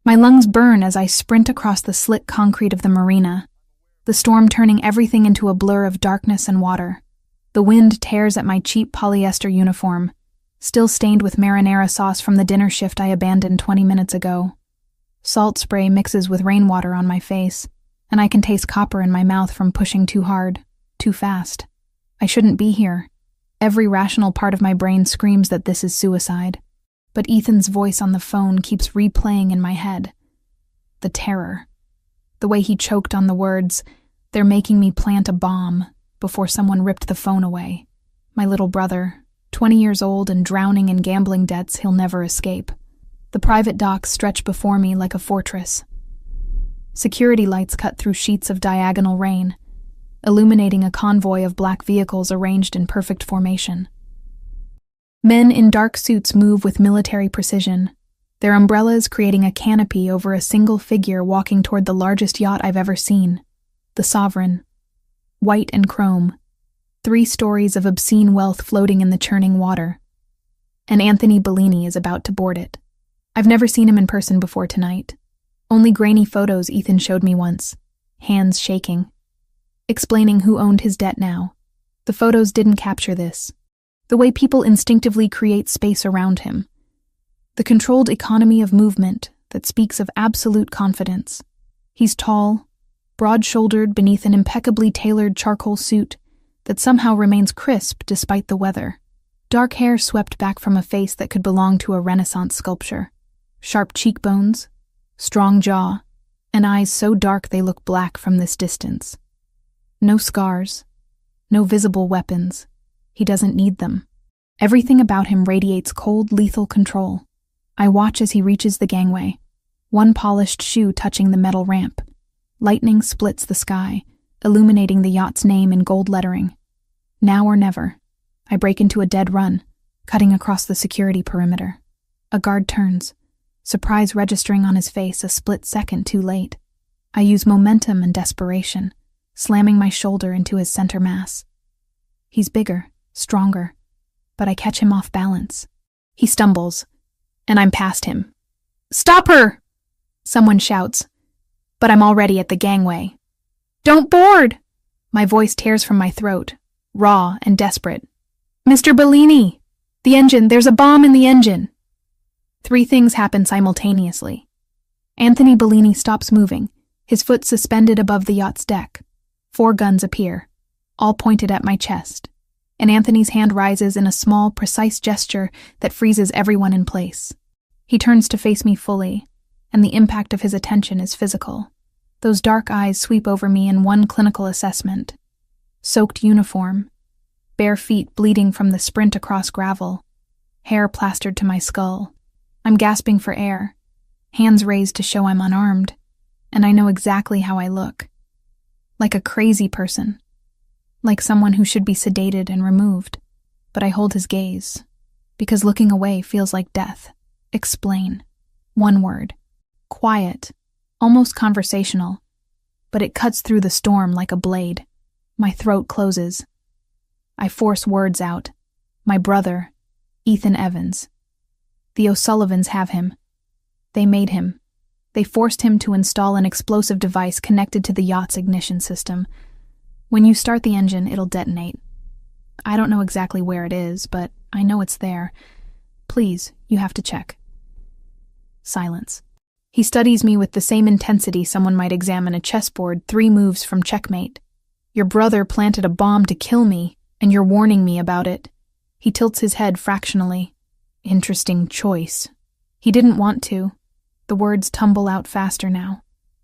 My lungs burn as I sprint across the slick concrete of the marina, the storm turning everything into a blur of darkness and water. The wind tears at my cheap polyester uniform, still stained with marinara sauce from the dinner shift I abandoned 20 minutes ago. Salt spray mixes with rainwater on my face, and I can taste copper in my mouth from pushing too hard, too fast. I shouldn't be here. Every rational part of my brain screams that this is suicide. But Ethan's voice on the phone keeps replaying in my head. The terror. The way he choked on the words, "They're making me plant a bomb," before someone ripped the phone away. My little brother, 20 years old and drowning in gambling debts he'll never escape. The private docks stretch before me like a fortress. Security lights cut through sheets of diagonal rain, illuminating a convoy of black vehicles arranged in perfect formation. Men in dark suits move with military precision, their umbrellas creating a canopy over a single figure walking toward the largest yacht I've ever seen, the Sovereign. White and chrome, 3 stories of obscene wealth floating in the churning water. And Anthony Bellini is about to board it. I've never seen him in person before tonight. Only grainy photos Ethan showed me once, hands shaking, explaining who owned his debt now. The photos didn't capture this. The way people instinctively create space around him. The controlled economy of movement that speaks of absolute confidence. He's tall, broad-shouldered beneath an impeccably tailored charcoal suit that somehow remains crisp despite the weather. Dark hair swept back from a face that could belong to a Renaissance sculpture. Sharp cheekbones, strong jaw, and eyes so dark they look black from this distance. No scars, no visible weapons. He doesn't need them. Everything about him radiates cold, lethal control. I watch as he reaches the gangway, one polished shoe touching the metal ramp. Lightning splits the sky, illuminating the yacht's name in gold lettering. Now or never. I break into a dead run, cutting across the security perimeter. A guard turns, surprise registering on his face a split second too late. I use momentum and desperation, slamming my shoulder into his center mass. He's bigger, stronger, but I catch him off balance. He stumbles, and I'm past him. "Stop her!" someone shouts, but I'm already at the gangway. "Don't board!" My voice tears from my throat, raw and desperate. "Mr. Bellini! The engine, there's a bomb in the engine!" 3 things happen simultaneously. Anthony Bellini stops moving, his foot suspended above the yacht's deck. 4 guns appear, all pointed at my chest, and Anthony's hand rises in a small, precise gesture that freezes everyone in place. He turns to face me fully, and the impact of his attention is physical. Those dark eyes sweep over me in one clinical assessment. Soaked uniform, bare feet bleeding from the sprint across gravel, hair plastered to my skull. I'm gasping for air, hands raised to show I'm unarmed, and I know exactly how I look. Like a crazy person. Like someone who should be sedated and removed. But I hold his gaze, because looking away feels like death. Explain. 1 word. Quiet, almost conversational, but it cuts through the storm like a blade. My throat closes. I force words out. My brother, Ethan Evans. The O'Sullivans have him. They made him. They forced him to install an explosive device connected to the yacht's ignition system. When you start the engine, it'll detonate. I don't know exactly where it is, but I know it's there. Please, you have to check. Silence. He studies me with the same intensity someone might examine a chessboard 3 moves from checkmate. Your brother planted a bomb to kill me, and you're warning me about it. He tilts his head fractionally. Interesting choice. He didn't want to. The words tumble out faster now.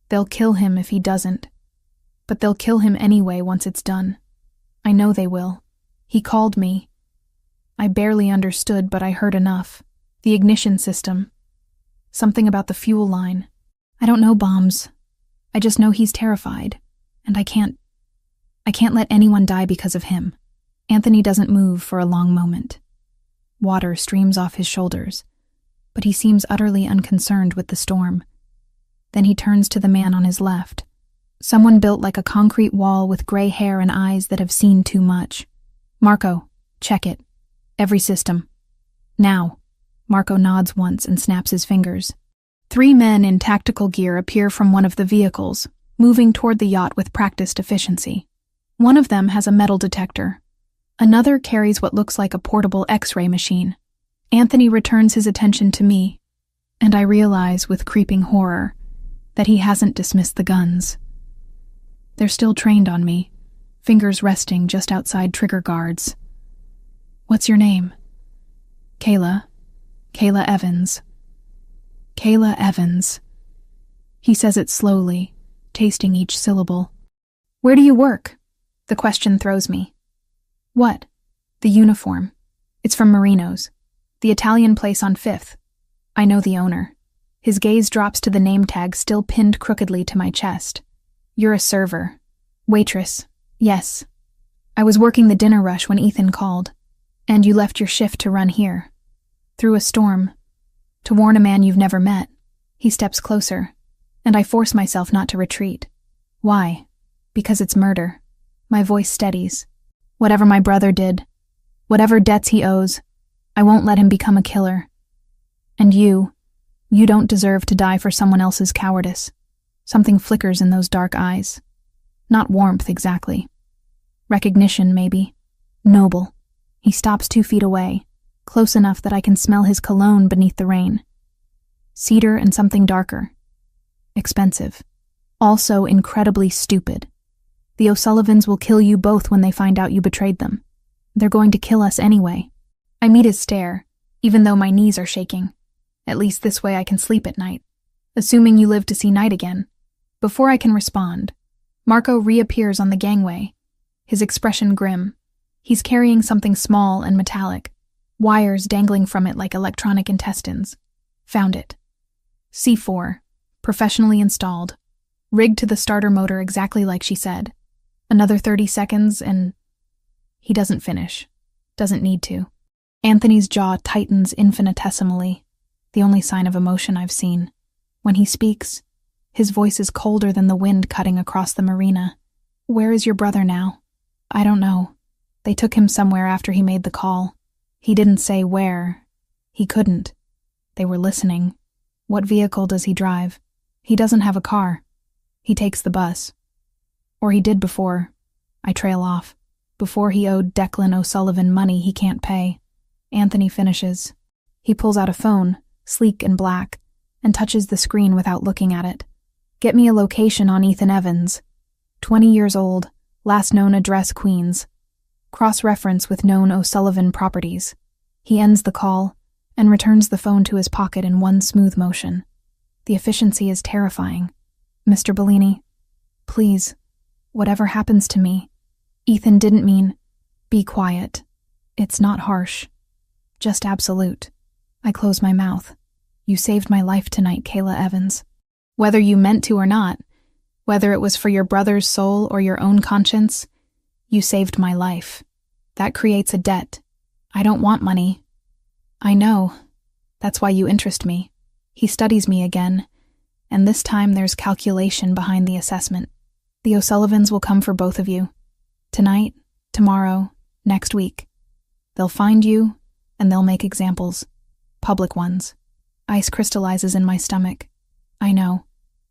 They'll kill him if he doesn't. But they'll kill him anyway once it's done. I know they will. He called me. I barely understood, but I heard enough. The ignition system. Something about the fuel line. I don't know bombs. I just know he's terrified. And I can't let anyone die because of him. Anthony doesn't move for a long moment. Water streams off his shoulders, but he seems utterly unconcerned with the storm. Then he turns to the man on his left. Someone built like a concrete wall with gray hair and eyes that have seen too much. "Marco, check it. Every system. Now." Marco nods once and snaps his fingers. 3 men in tactical gear appear from one of the vehicles, moving toward the yacht with practiced efficiency. One of them has a metal detector. Another carries what looks like a portable X-ray machine. Anthony returns his attention to me, and I realize with creeping horror that he hasn't dismissed the guns. They're still trained on me, fingers resting just outside trigger guards. "What's your name?" "Kayla. Kayla Evans." "Kayla Evans." He says it slowly, tasting each syllable. "Where do you work?" The question throws me. "What?" "The uniform. It's from Marino's, the Italian place on 5th. I know the owner." His gaze drops to the name tag still pinned crookedly to my chest. "You're a server." "Waitress. Yes. I was working the dinner rush when Ethan called. And you left your shift to run here. Through a storm. To warn a man you've never met." He steps closer, and I force myself not to retreat. "Why?" "Because it's murder." My voice steadies. "Whatever my brother did, whatever debts he owes, I won't let him become a killer. And you don't deserve to die for someone else's cowardice." Something flickers in those dark eyes. Not warmth exactly. Recognition, maybe. Noble. He stops 2 feet away, close enough that I can smell his cologne beneath the rain. Cedar and something darker. Expensive. Also incredibly stupid. The O'Sullivans will kill you both when they find out you betrayed them. They're going to kill us anyway. I meet his stare, even though my knees are shaking. At least this way I can sleep at night. Assuming you live to see night again. Before I can respond, Marco reappears on the gangway, his expression grim. He's carrying something small and metallic, wires dangling from it like electronic intestines. Found it. C4, professionally installed, rigged to the starter motor exactly like she said. Another 30 seconds and... He doesn't finish. Doesn't need to. Anthony's jaw tightens infinitesimally, the only sign of emotion I've seen. When he speaks, his voice is colder than the wind cutting across the marina. "Where is your brother now?" "I don't know. They took him somewhere after he made the call. He didn't say where. He couldn't. They were listening. What vehicle does he drive?" "He doesn't have a car. He takes the bus. Or he did before." I trail off. "Before he owed Declan O'Sullivan money he can't pay." Anthony finishes. He pulls out a phone, sleek and black, and touches the screen without looking at it. "Get me a location on Ethan Evans. 20 years old, last known address Queens. Cross-reference with known O'Sullivan properties." He ends the call and returns the phone to his pocket in one smooth motion. The efficiency is terrifying. "Mr. Bellini, please, whatever happens to me, Ethan didn't mean..." "Be quiet. It's not harsh. Just absolute." I close my mouth. "You saved my life tonight, Kayla Evans. Whether you meant to or not, whether it was for your brother's soul or your own conscience, you saved my life. That creates a debt. I don't want money." "I know. That's why you interest me." He studies me again, and this time there's calculation behind the assessment. "The O'Sullivans will come for both of you. Tonight, tomorrow, next week. They'll find you, and they'll make examples. Public ones." Ice crystallizes in my stomach. "I know.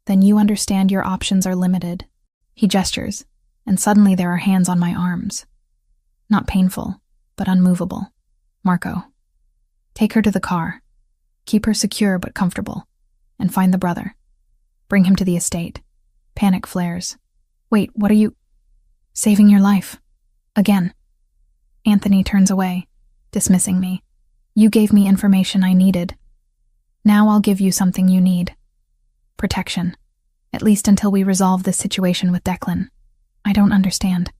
Then you understand your options are limited." He gestures, and suddenly there are hands on my arms. Not painful, but unmovable. "Marco, take her to the car. Keep her secure but comfortable. And find the brother. Bring him to the estate." Panic flares. "Wait, what are you..." "Saving your life. Again." Anthony turns away, dismissing me. "You gave me information I needed. Now I'll give you something you need. Protection. At least until we resolve this situation with Declan." "I don't understand."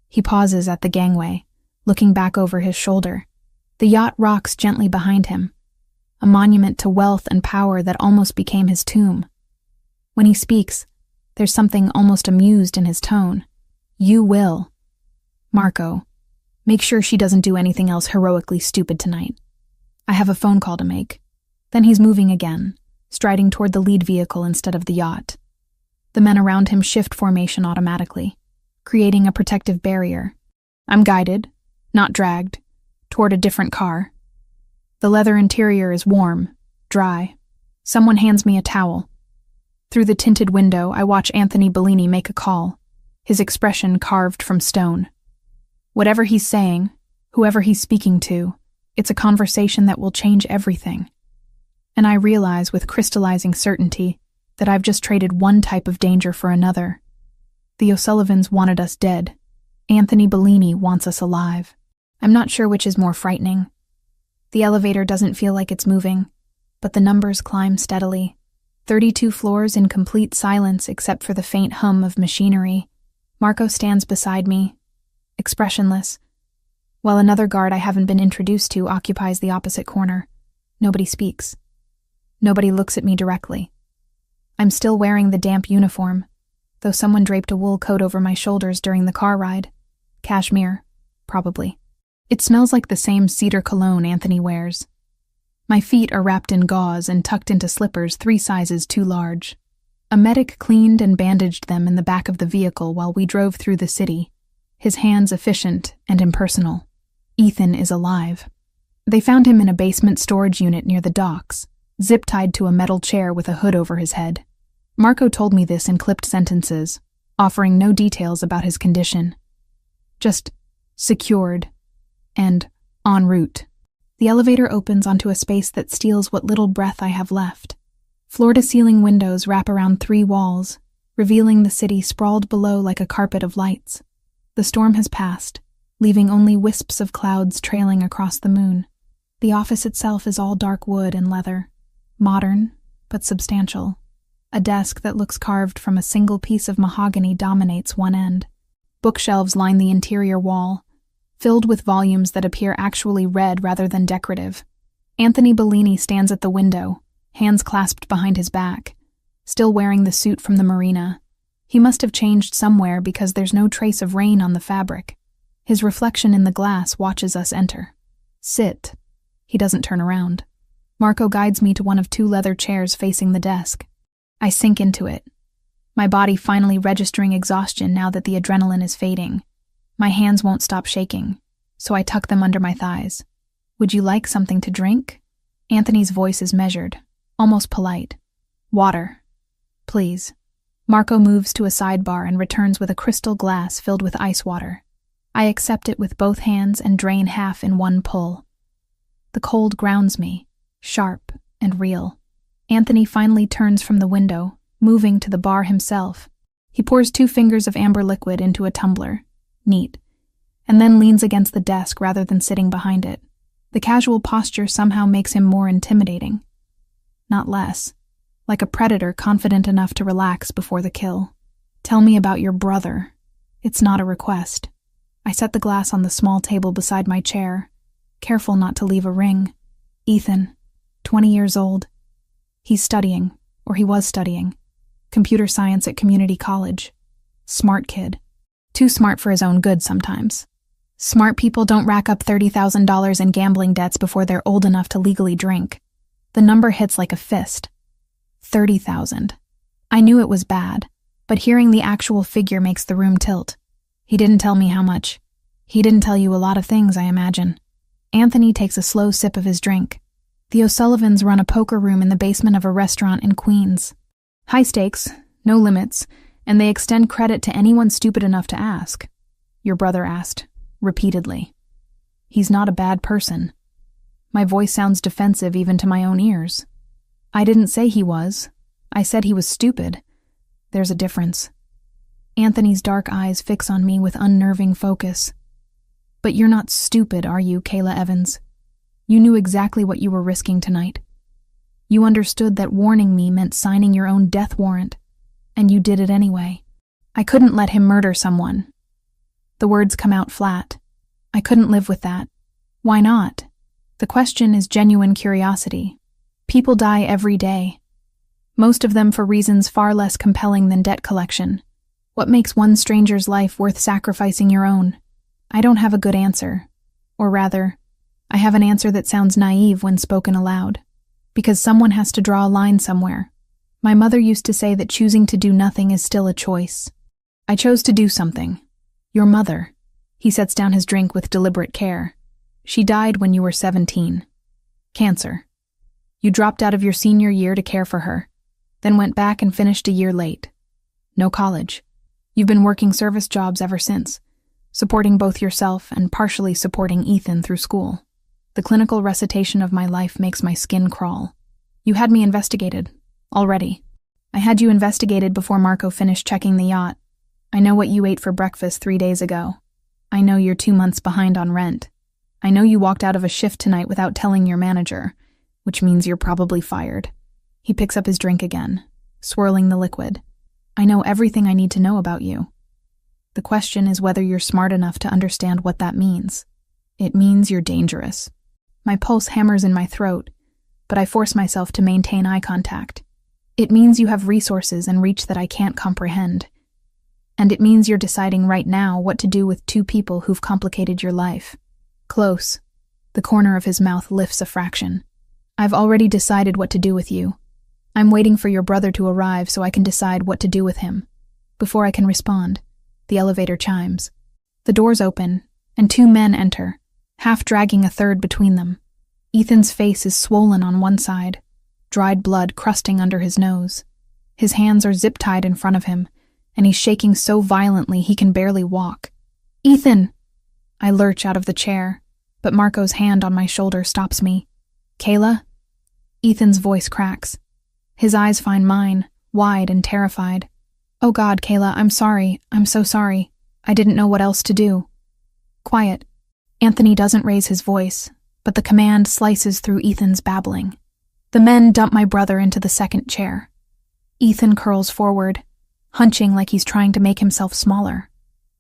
He pauses at the gangway, looking back over his shoulder. The yacht rocks gently behind him, a monument to wealth and power that almost became his tomb. When he speaks, there's something almost amused in his tone. "You will. Marco, make sure she doesn't do anything else heroically stupid tonight. I have a phone call to make." Then he's moving again, striding toward the lead vehicle instead of the yacht. The men around him shift formation automatically, creating a protective barrier. I'm guided, not dragged, toward a different car. The leather interior is warm, dry, Someone hands me a towel. Through the tinted window, I watch Anthony Bellini make a call, his expression carved from stone. Whatever he's saying, whoever he's speaking to, it's a conversation that will change everything. And I realize with crystallizing certainty that I've just traded one type of danger for another. The O'Sullivans wanted us dead. Anthony Bellini wants us alive. I'm not sure which is more frightening. The elevator doesn't feel like it's moving, but the numbers climb steadily. 32 floors in complete silence except for the faint hum of machinery. Marco stands beside me, expressionless, while another guard I haven't been introduced to occupies the opposite corner. Nobody speaks. Nobody looks at me directly. I'm still wearing the damp uniform, though someone draped a wool coat over my shoulders during the car ride. Cashmere, probably. It smells like the same cedar cologne Anthony wears. My feet are wrapped in gauze and tucked into slippers 3 sizes too large. A medic cleaned and bandaged them in the back of the vehicle while we drove through the city, his hands efficient and impersonal. Ethan is alive. They found him in a basement storage unit near the docks, zip-tied to a metal chair with a hood over his head. Marco told me this in clipped sentences, offering no details about his condition. Just secured and en route. The elevator opens onto a space that steals what little breath I have left. Floor-to-ceiling windows wrap around 3 walls, revealing the city sprawled below like a carpet of lights. The storm has passed, leaving only wisps of clouds trailing across the moon. The office itself is all dark wood and leather, modern but substantial. A desk that looks carved from a single piece of mahogany dominates one end. Bookshelves line the interior wall, filled with volumes that appear actually read rather than decorative. Anthony Bellini stands at the window, hands clasped behind his back, still wearing the suit from the marina. He must have changed somewhere because there's no trace of rain on the fabric. His reflection in the glass watches us enter. Sit. He doesn't turn around. Marco guides me to one of 2 leather chairs facing the desk. I sink into it, my body finally registering exhaustion now that the adrenaline is fading. My hands won't stop shaking, so I tuck them under my thighs. Would you like something to drink? Anthony's voice is measured, almost polite. Water. Please. Marco moves to a sidebar and returns with a crystal glass filled with ice water. I accept it with both hands and drain half in one pull. The cold grounds me, sharp and real. Anthony finally turns from the window, moving to the bar himself. He pours 2 fingers of amber liquid into a tumbler. Neat, and then leans against the desk rather than sitting behind it. The casual posture somehow makes him more intimidating. Not less, like a predator confident enough to relax before the kill. Tell me about your brother. It's not a request. I set the glass on the small table beside my chair, careful not to leave a ring. Ethan, 20 years old. He's studying, or he was studying, computer science at community college. Smart kid. Too smart for his own good sometimes. Smart people don't rack up $30,000 in gambling debts before they're old enough to legally drink. The number hits like a fist. 30,000. I knew it was bad, but hearing the actual figure makes the room tilt. He didn't tell me how much. He didn't tell you a lot of things, I imagine. Anthony takes a slow sip of his drink. The O'Sullivans run a poker room in the basement of a restaurant in Queens. High stakes, no limits, and they extend credit to anyone stupid enough to ask. Your brother asked, repeatedly. He's not a bad person. My voice sounds defensive even to my own ears. I didn't say he was. I said he was stupid. There's a difference. Anthony's dark eyes fix on me with unnerving focus. But you're not stupid, are you, Kayla Evans? You knew exactly what you were risking tonight. You understood that warning me meant signing your own death warrant. And you did it anyway. I couldn't let him murder someone. The words come out flat. I couldn't live with that. Why not? The question is genuine curiosity. People die every day. Most of them for reasons far less compelling than debt collection. What makes one stranger's life worth sacrificing your own? I don't have a good answer. Or rather, I have an answer that sounds naive when spoken aloud. Because someone has to draw a line somewhere. My mother used to say that choosing to do nothing is still a choice. I chose to do something. Your mother. He sets down his drink with deliberate care. She died when you were 17. Cancer. You dropped out of your senior year to care for her, then went back and finished a year late. No college. You've been working service jobs ever since, supporting both yourself and partially supporting Ethan through school. The clinical recitation of my life makes my skin crawl. You had me investigated, already. I had you investigated before Marco finished checking the yacht. I know what you ate for breakfast 3 days ago. I know you're 2 months behind on rent. I know you walked out of a shift tonight without telling your manager, which means you're probably fired. He picks up his drink again, swirling the liquid. I know everything I need to know about you. The question is whether you're smart enough to understand what that means. It means you're dangerous. My pulse hammers in my throat, but I force myself to maintain eye contact. It means you have resources and reach that I can't comprehend. And it means you're deciding right now what to do with 2 people who've complicated your life. Close. The corner of his mouth lifts a fraction. I've already decided what to do with you. I'm waiting for your brother to arrive so I can decide what to do with him. Before I can respond, the elevator chimes. The doors open, and 2 men enter, half dragging a third between them. Ethan's face is swollen on one side, dried blood crusting under his nose. His hands are zip-tied in front of him, and he's shaking so violently he can barely walk. Ethan! I lurch out of the chair, but Marco's hand on my shoulder stops me. Kayla? Ethan's voice cracks. His eyes find mine, wide and terrified. Oh God, Kayla, I'm sorry. I'm so sorry. I didn't know what else to do. Quiet. Anthony doesn't raise his voice, but the command slices through Ethan's babbling. The men dump my brother into the second chair. Ethan curls forward, hunching like he's trying to make himself smaller.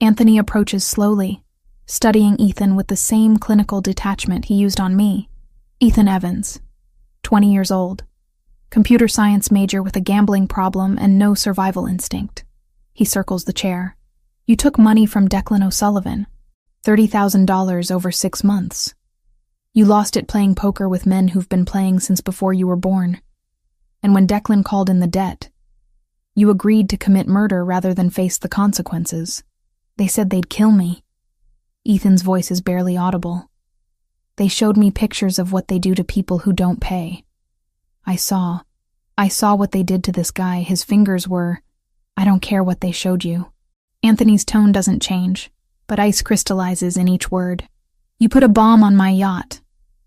Anthony approaches slowly, studying Ethan with the same clinical detachment he used on me. Ethan Evans, 20 years old. Computer science major with a gambling problem and no survival instinct. He circles the chair. You took money from Declan O'Sullivan. $30,000 over 6 months. You lost it playing poker with men who've been playing since before you were born. And when Declan called in the debt, you agreed to commit murder rather than face the consequences. They said they'd kill me. Ethan's voice is barely audible. They showed me pictures of what they do to people who don't pay. I saw what they did to this guy. His fingers were... I don't care what they showed you. Anthony's tone doesn't change, but ice crystallizes in each word. You put a bomb on my yacht.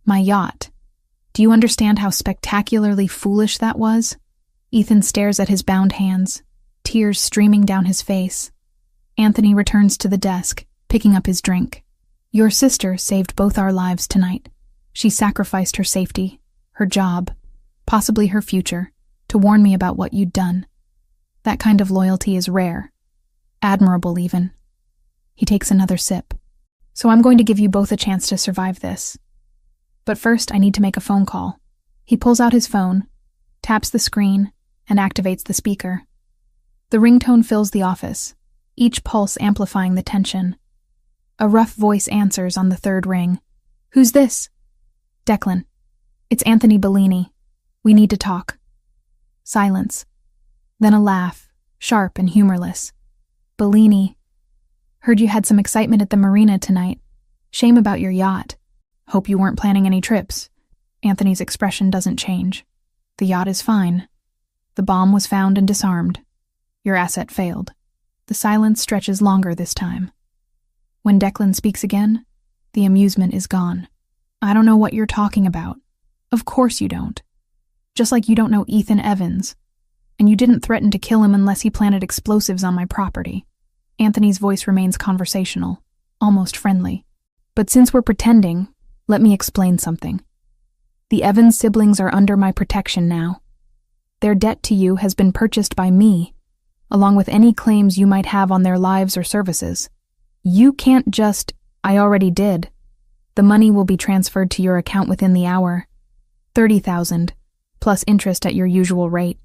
My yacht. Do you understand how spectacularly foolish that was? Ethan stares at his bound hands, tears streaming down his face. Anthony returns to the desk, picking up his drink. Your sister saved both our lives tonight. She sacrificed her safety, her job, possibly her future, to warn me about what you'd done. That kind of loyalty is rare. Admirable, even. He takes another sip. So I'm going to give you both a chance to survive this. But first, I need to make a phone call. He pulls out his phone, taps the screen, and activates the speaker. The ringtone fills the office, each pulse amplifying the tension. A rough voice answers on the third ring. Who's this? Declan. It's Anthony Bellini. We need to talk. Silence. Then a laugh, sharp and humorless. Bellini. Heard you had some excitement at the marina tonight. Shame about your yacht. Hope you weren't planning any trips. Anthony's expression doesn't change. The yacht is fine. The bomb was found and disarmed. Your asset failed. The silence stretches longer this time. When Declan speaks again, the amusement is gone. I don't know what you're talking about. Of course you don't. Just like you don't know Ethan Evans. And you didn't threaten to kill him unless he planted explosives on my property. Anthony's voice remains conversational, almost friendly. But since we're pretending, let me explain something. The Evans siblings are under my protection now. Their debt to you has been purchased by me, along with any claims you might have on their lives or services. You can't just... I already did. The money will be transferred to your account within the hour. $30,000, plus interest at your usual rate.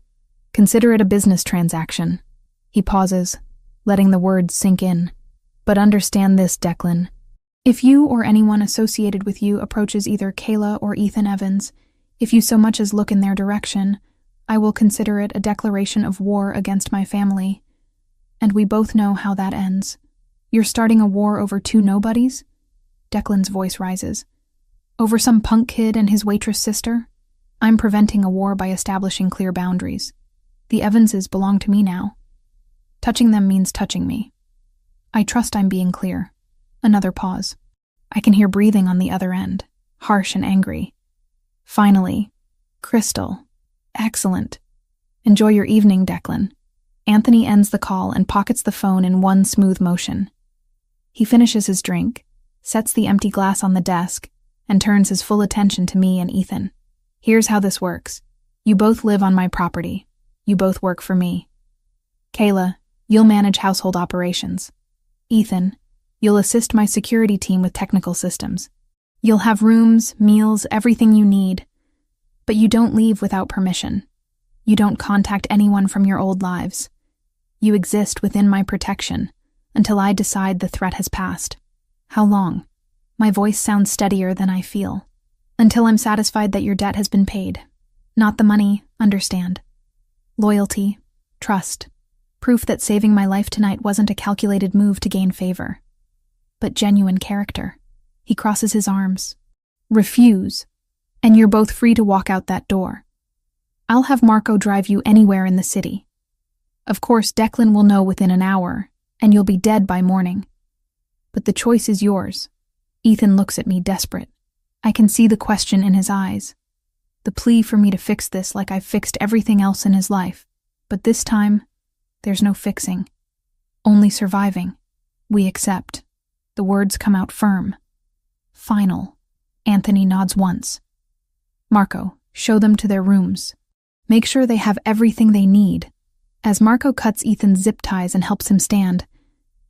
Consider it a business transaction. He pauses, letting the words sink in. But understand this, Declan. If you or anyone associated with you approaches either Kayla or Ethan Evans, if you so much as look in their direction, I will consider it a declaration of war against my family. And we both know how that ends. You're starting a war over 2 nobodies? Declan's voice rises. Over some punk kid and his waitress sister? I'm preventing a war by establishing clear boundaries. The Evanses belong to me now. Touching them means touching me. I trust I'm being clear. Another pause. I can hear breathing on the other end, harsh and angry. Finally, Crystal. Excellent. Enjoy your evening, Declan. Anthony ends the call and pockets the phone in one smooth motion. He finishes his drink, sets the empty glass on the desk, and turns his full attention to me and Ethan. Here's how this works. You both live on my property. You both work for me. Kayla, you'll manage household operations. Ethan, you'll assist my security team with technical systems. You'll have rooms, meals, everything you need. But you don't leave without permission. You don't contact anyone from your old lives. You exist within my protection until I decide the threat has passed. How long? My voice sounds steadier than I feel. Until I'm satisfied that your debt has been paid. Not the money, understand. Loyalty, trust, proof that saving my life tonight wasn't a calculated move to gain favor, but genuine character. He crosses his arms. Refuse, and you're both free to walk out that door. I'll have Marco drive you anywhere in the city. Of course, Declan will know within an hour, and you'll be dead by morning. But the choice is yours. Ethan looks at me desperate. I can see the question in his eyes. The plea for me to fix this like I've fixed everything else in his life. But this time, there's no fixing. Only surviving. We accept. The words come out firm. Final. Anthony nods once. Marco, show them to their rooms. Make sure they have everything they need. As Marco cuts Ethan's zip ties and helps him stand,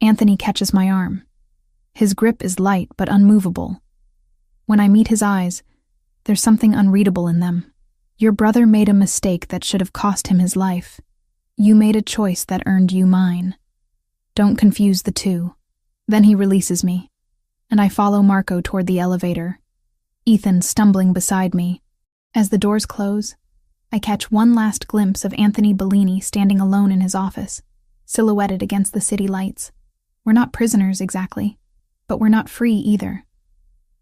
Anthony catches my arm. His grip is light but unmovable. When I meet his eyes, there's something unreadable in them. Your brother made a mistake that should have cost him his life. You made a choice that earned you mine. Don't confuse the two. Then he releases me, and I follow Marco toward the elevator, Ethan stumbling beside me. As the doors close, I catch one last glimpse of Anthony Bellini standing alone in his office, silhouetted against the city lights. We're not prisoners exactly, but we're not free either.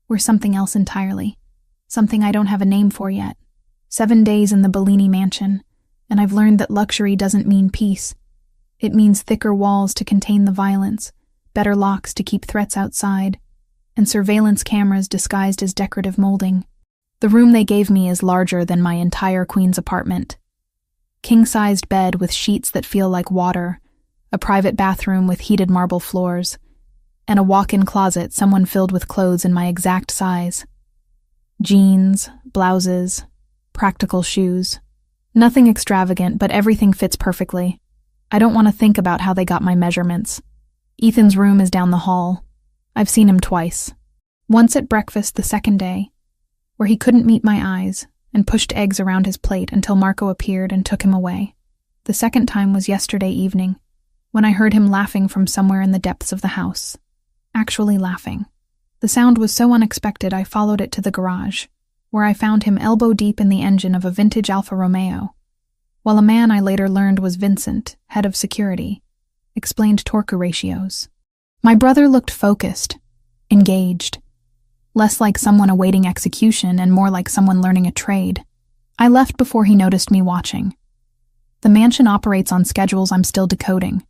We're something else entirely, something I don't have a name for yet. 7 days in the Bellini mansion, and I've learned that luxury doesn't mean peace. It means thicker walls to contain the violence, better locks to keep threats outside, and surveillance cameras disguised as decorative molding. The room they gave me is larger than my entire queen's apartment. King-sized bed with sheets that feel like water, a private bathroom with heated marble floors, and a walk-in closet someone filled with clothes in my exact size. Jeans, blouses, practical shoes. Nothing extravagant, but everything fits perfectly. I don't want to think about how they got my measurements. Ethan's room is down the hall. I've seen him twice. Once at breakfast the second day, where he couldn't meet my eyes and pushed eggs around his plate until Marco appeared and took him away. The second time was yesterday evening, when I heard him laughing from somewhere in the depths of the house. Actually laughing. The sound was so unexpected I followed it to the garage, where I found him elbow-deep in the engine of a vintage Alfa Romeo, while a man I later learned was Vincent, head of security, explained torque ratios. My brother looked focused, engaged, less like someone awaiting execution and more like someone learning a trade. I left before he noticed me watching. The mansion operates on schedules I'm still decoding.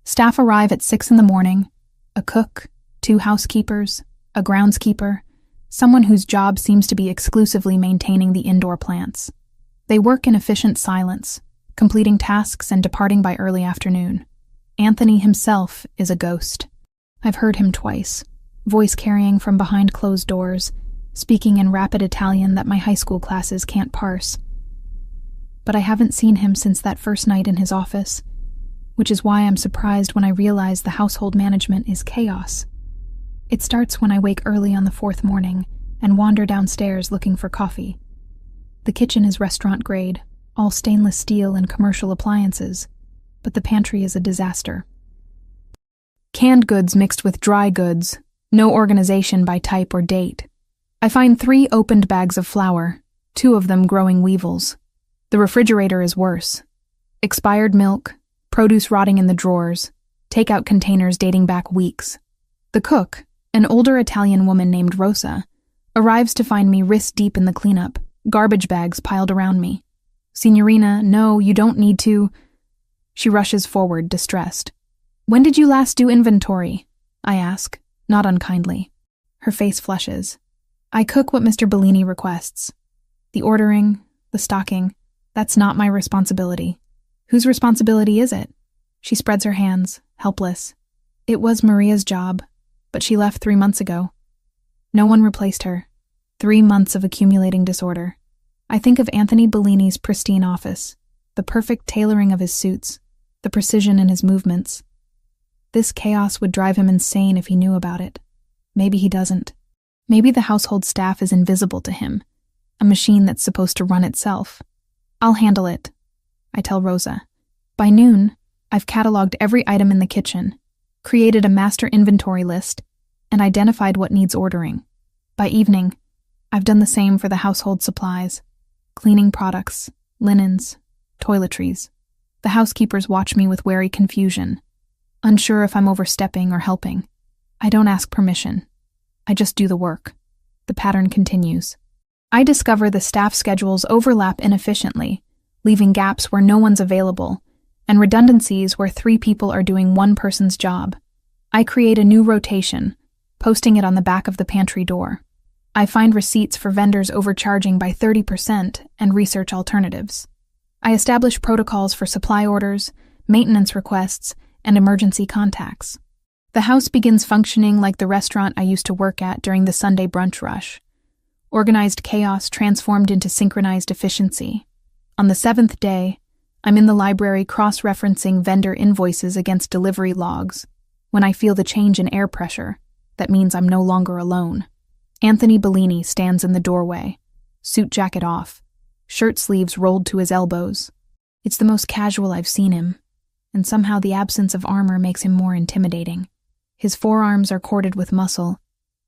Staff arrive at 6 in the morning, a cook, 2 housekeepers, a groundskeeper, someone whose job seems to be exclusively maintaining the indoor plants. They work in efficient silence, completing tasks and departing by early afternoon. Anthony himself is a ghost. I've heard him twice, voice carrying from behind closed doors, speaking in rapid Italian that my high school classes can't parse. But I haven't seen him since that first night in his office, which is why I'm surprised when I realize the household management is chaos. It starts when I wake early on the 4th morning and wander downstairs looking for coffee. The kitchen is restaurant grade, all stainless steel and commercial appliances, but the pantry is a disaster. Canned goods mixed with dry goods, no organization by type or date. I find 3 opened bags of flour, 2 of them growing weevils. The refrigerator is worse. Expired milk, produce rotting in the drawers, takeout containers dating back weeks. The cook, an older Italian woman named Rosa, arrives to find me wrist-deep in the cleanup, Garbage bags piled around me. Signorina, no, you don't need to. She rushes forward, distressed. When did you last do inventory? I ask, not unkindly. Her face flushes. I cook what Mr. Bellini requests. The ordering, the stocking, that's not my responsibility. Whose responsibility is it? She spreads her hands, helpless. It was Maria's job, but she left 3 months ago. No one replaced her. 3 months of accumulating disorder. I think of Anthony Bellini's pristine office, the perfect tailoring of his suits, the precision in his movements. This chaos would drive him insane if he knew about it. Maybe he doesn't. Maybe the household staff is invisible to him, a machine that's supposed to run itself. I'll handle it, I tell Rosa. By noon, I've cataloged every item in the kitchen, created a master inventory list, and identified what needs ordering. By evening, I've done the same for the household supplies, cleaning products, linens, toiletries. The housekeepers watch me with wary confusion, unsure if I'm overstepping or helping. I don't ask permission. I just do the work. The pattern continues. I discover the staff schedules overlap inefficiently, leaving gaps where no one's available, and redundancies where 3 people are doing one person's job. I create a new rotation, posting it on the back of the pantry door. I find receipts for vendors overcharging by 30% and research alternatives. I establish protocols for supply orders, maintenance requests, and emergency contacts. The house begins functioning like the restaurant I used to work at during the Sunday brunch rush. Organized chaos transformed into synchronized efficiency. On the 7th day, I'm in the library cross-referencing vendor invoices against delivery logs. When I feel the change in air pressure, that means I'm no longer alone. Anthony Bellini stands in the doorway, suit jacket off, shirt sleeves rolled to his elbows. It's the most casual I've seen him, and somehow the absence of armor makes him more intimidating. His forearms are corded with muscle,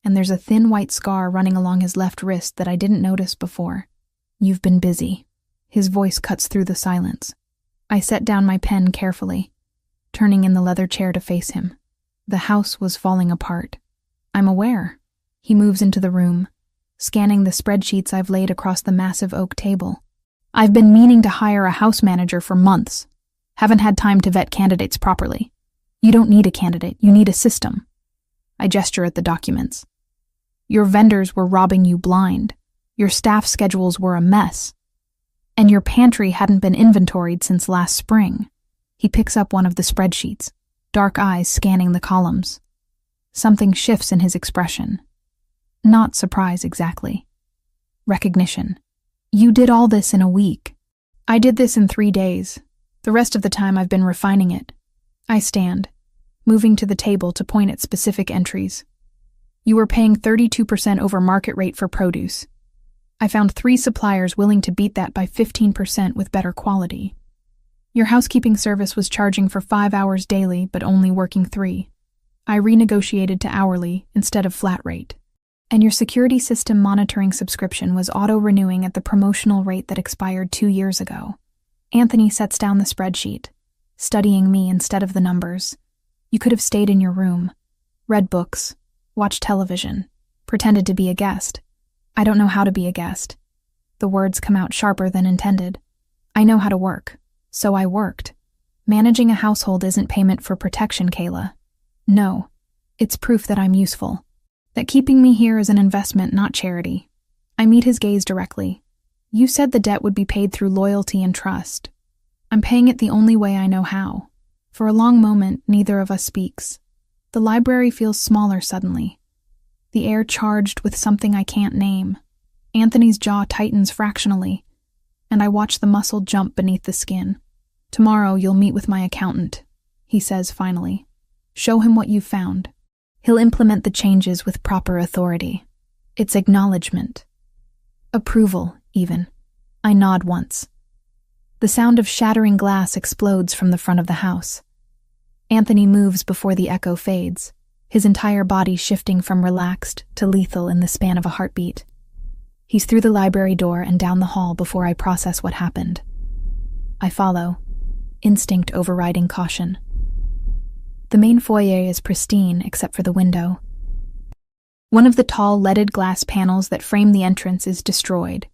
and there's a thin white scar running along his left wrist that I didn't notice before. You've been busy. His voice cuts through the silence. I set down my pen carefully, turning in the leather chair to face him. The house was falling apart. I'm aware. He moves into the room, scanning the spreadsheets I've laid across the massive oak table. I've been meaning to hire a house manager for months. Haven't had time to vet candidates properly. You don't need a candidate, you need a system. I gesture at the documents. Your vendors were robbing you blind. Your staff schedules were a mess. And your pantry hadn't been inventoried since last spring. He picks up one of the spreadsheets, dark eyes scanning the columns. Something shifts in his expression. Not surprise exactly. Recognition. You did all this in a week. I did this in 3 days. The rest of the time I've been refining it. I stand, moving to the table to point at specific entries. You were paying 32% over market rate for produce. I found 3 suppliers willing to beat that by 15% with better quality. Your housekeeping service was charging for 5 hours daily, but only working 3. I renegotiated to hourly instead of flat rate. And your security system monitoring subscription was auto-renewing at the promotional rate that expired 2 years ago. Anthony sets down the spreadsheet, studying me instead of the numbers. You could have stayed in your room, read books, watched television, pretended to be a guest. I don't know how to be a guest. The words come out sharper than intended. I know how to work, so I worked. Managing a household isn't payment for protection, Kayla. No, it's proof that I'm useful. That keeping me here is an investment, not charity. I meet his gaze directly. You said the debt would be paid through loyalty and trust. I'm paying it the only way I know how. For a long moment, neither of us speaks. The library feels smaller suddenly. The air charged with something I can't name. Anthony's jaw tightens fractionally, and I watch the muscle jump beneath the skin. Tomorrow you'll meet with my accountant, he says finally. Show him what you've found. He'll implement the changes with proper authority. It's acknowledgement. Approval, even. I nod once. The sound of shattering glass explodes from the front of the house. Anthony moves before the echo fades, his entire body shifting from relaxed to lethal in the span of a heartbeat. He's through the library door and down the hall before I process what happened. I follow, instinct overriding caution. The main foyer is pristine except for the window. One of the tall leaded glass panels that frame the entrance is destroyed,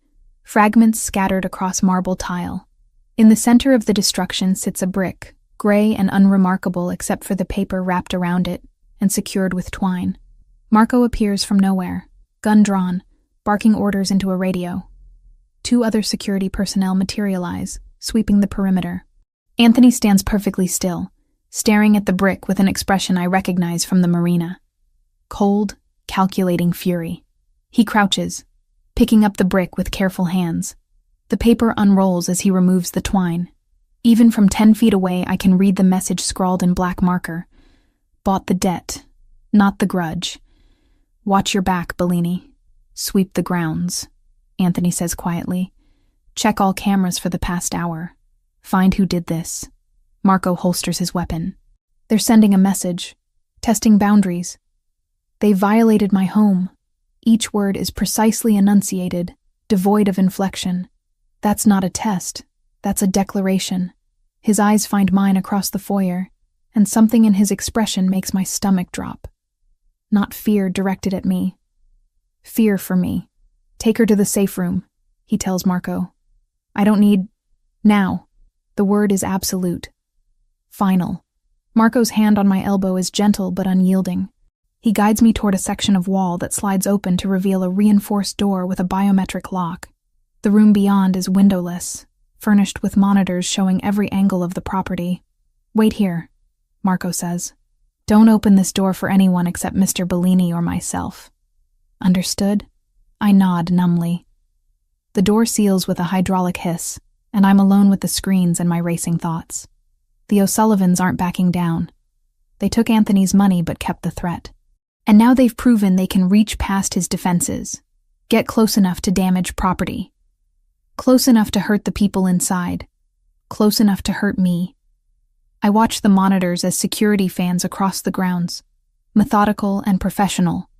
fragments scattered across marble tile. In the center of the destruction sits a brick, gray and unremarkable except for the paper wrapped around it and secured with twine. Marco appears from nowhere, gun drawn, barking orders into a radio. 2 other security personnel materialize, sweeping the perimeter. Anthony stands perfectly still, staring at the brick with an expression I recognize from the marina. Cold, calculating fury. He crouches, picking up the brick with careful hands. The paper unrolls as he removes the twine. Even from 10 feet away, I can read the message scrawled in black marker. Bought the debt, not the grudge. Watch your back, Bellini. Sweep the grounds, Anthony says quietly. Check all cameras for the past hour. Find who did this. Marco holsters his weapon. They're sending a message, testing boundaries. They violated my home. Each word is precisely enunciated, devoid of inflection. That's not a test. That's a declaration. His eyes find mine across the foyer, and something in his expression makes my stomach drop. Not fear directed at me. Fear for me. Take her to the safe room, he tells Marco. I don't need... now. The word is absolute. Final. Marco's hand on my elbow is gentle but unyielding. He guides me toward a section of wall that slides open to reveal a reinforced door with a biometric lock. The room beyond is windowless, furnished with monitors showing every angle of the property. Wait here, Marco says. Don't open this door for anyone except Mr. Bellini or myself. Understood? I nod numbly. The door seals with a hydraulic hiss, and I'm alone with the screens and my racing thoughts. The O'Sullivans aren't backing down. They took Anthony's money but kept the threat. And now they've proven they can reach past his defenses, get close enough to damage property, close enough to hurt the people inside, close enough to hurt me. I watch the monitors as security fans across the grounds, methodical and professional.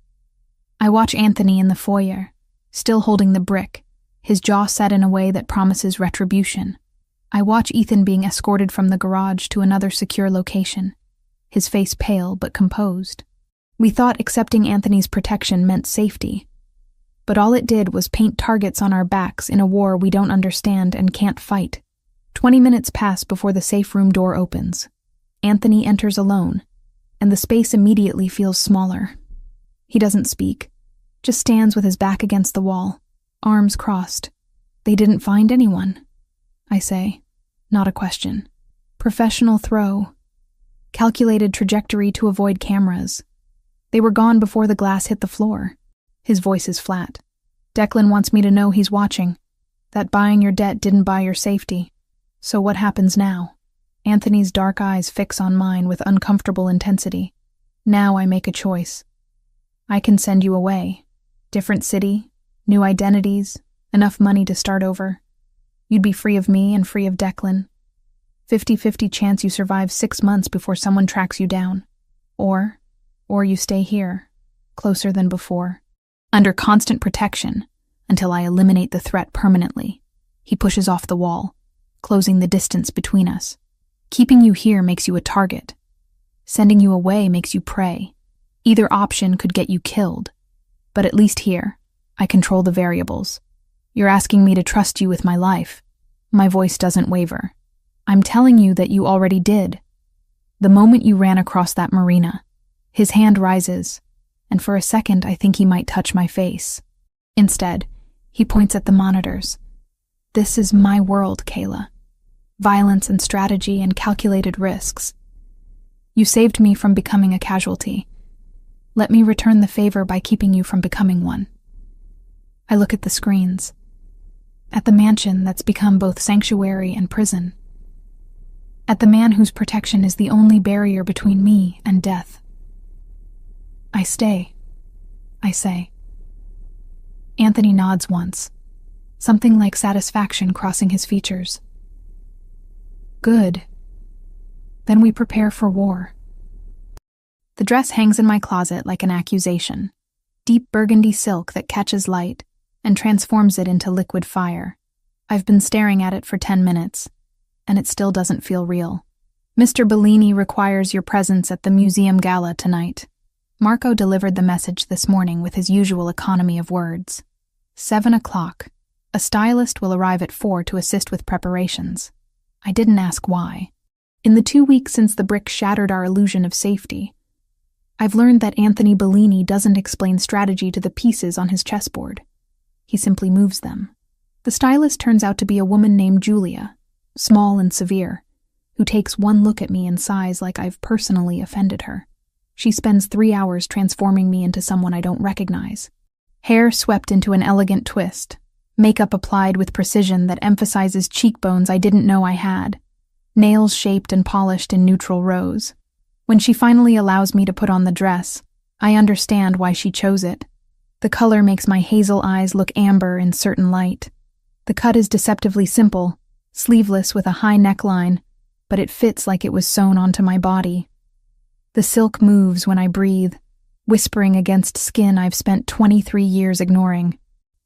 I watch Anthony in the foyer, still holding the brick, his jaw set in a way that promises retribution. I watch Ethan being escorted from the garage to another secure location, his face pale but composed. We thought accepting Anthony's protection meant safety, but all it did was paint targets on our backs in a war we don't understand and can't fight. 20 minutes pass before the safe room door opens. Anthony enters alone, and the space immediately feels smaller. He doesn't speak, just stands with his back against the wall, arms crossed. They didn't find anyone, I say, not a question. Professional throw. Calculated trajectory to avoid cameras. They were gone before the glass hit the floor. His voice is flat. Declan wants me to know he's watching, that buying your debt didn't buy your safety. So what happens now? Anthony's dark eyes fix on mine with uncomfortable intensity. Now I make a choice. I can send you away. Different city, new identities, enough money to start over. You'd be free of me and free of Declan. 50-50 chance you survive 6 months before someone tracks you down. Or you stay here, closer than before, under constant protection, until I eliminate the threat permanently. He pushes off the wall, closing the distance between us. Keeping you here makes you a target. Sending you away makes you prey. Either option could get you killed. But at least here, I control the variables. You're asking me to trust you with my life. My voice doesn't waver. I'm telling you that you already did. The moment you ran across that marina, his hand rises, and for a second I think he might touch my face. Instead, he points at the monitors. This is my world, Kayla. Violence and strategy and calculated risks. You saved me from becoming a casualty. Let me return the favor by keeping you from becoming one. I look at the screens. At the mansion that's become both sanctuary and prison. At the man whose protection is the only barrier between me and death. I stay, I say. Anthony nods once, something like satisfaction crossing his features. Good. Then we prepare for war. The dress hangs in my closet like an accusation, deep burgundy silk that catches light and transforms it into liquid fire. I've been staring at it for 10 minutes, and it still doesn't feel real. Mr. Bellini requires your presence at the museum gala tonight. Marco delivered the message this morning with his usual economy of words. 7 o'clock. A stylist will arrive at 4 to assist with preparations. I didn't ask why. In the 2 weeks since the brick shattered our illusion of safety, I've learned that Anthony Bellini doesn't explain strategy to the pieces on his chessboard. He simply moves them. The stylist turns out to be a woman named Julia, small and severe, who takes one look at me and sighs like I've personally offended her. She spends 3 hours transforming me into someone I don't recognize. Hair swept into an elegant twist, makeup applied with precision that emphasizes cheekbones I didn't know I had, nails shaped and polished in neutral rows. When she finally allows me to put on the dress, I understand why she chose it. The color makes my hazel eyes look amber in certain light. The cut is deceptively simple, sleeveless with a high neckline, but it fits like it was sewn onto my body. The silk moves when I breathe, whispering against skin I've spent 23 years ignoring.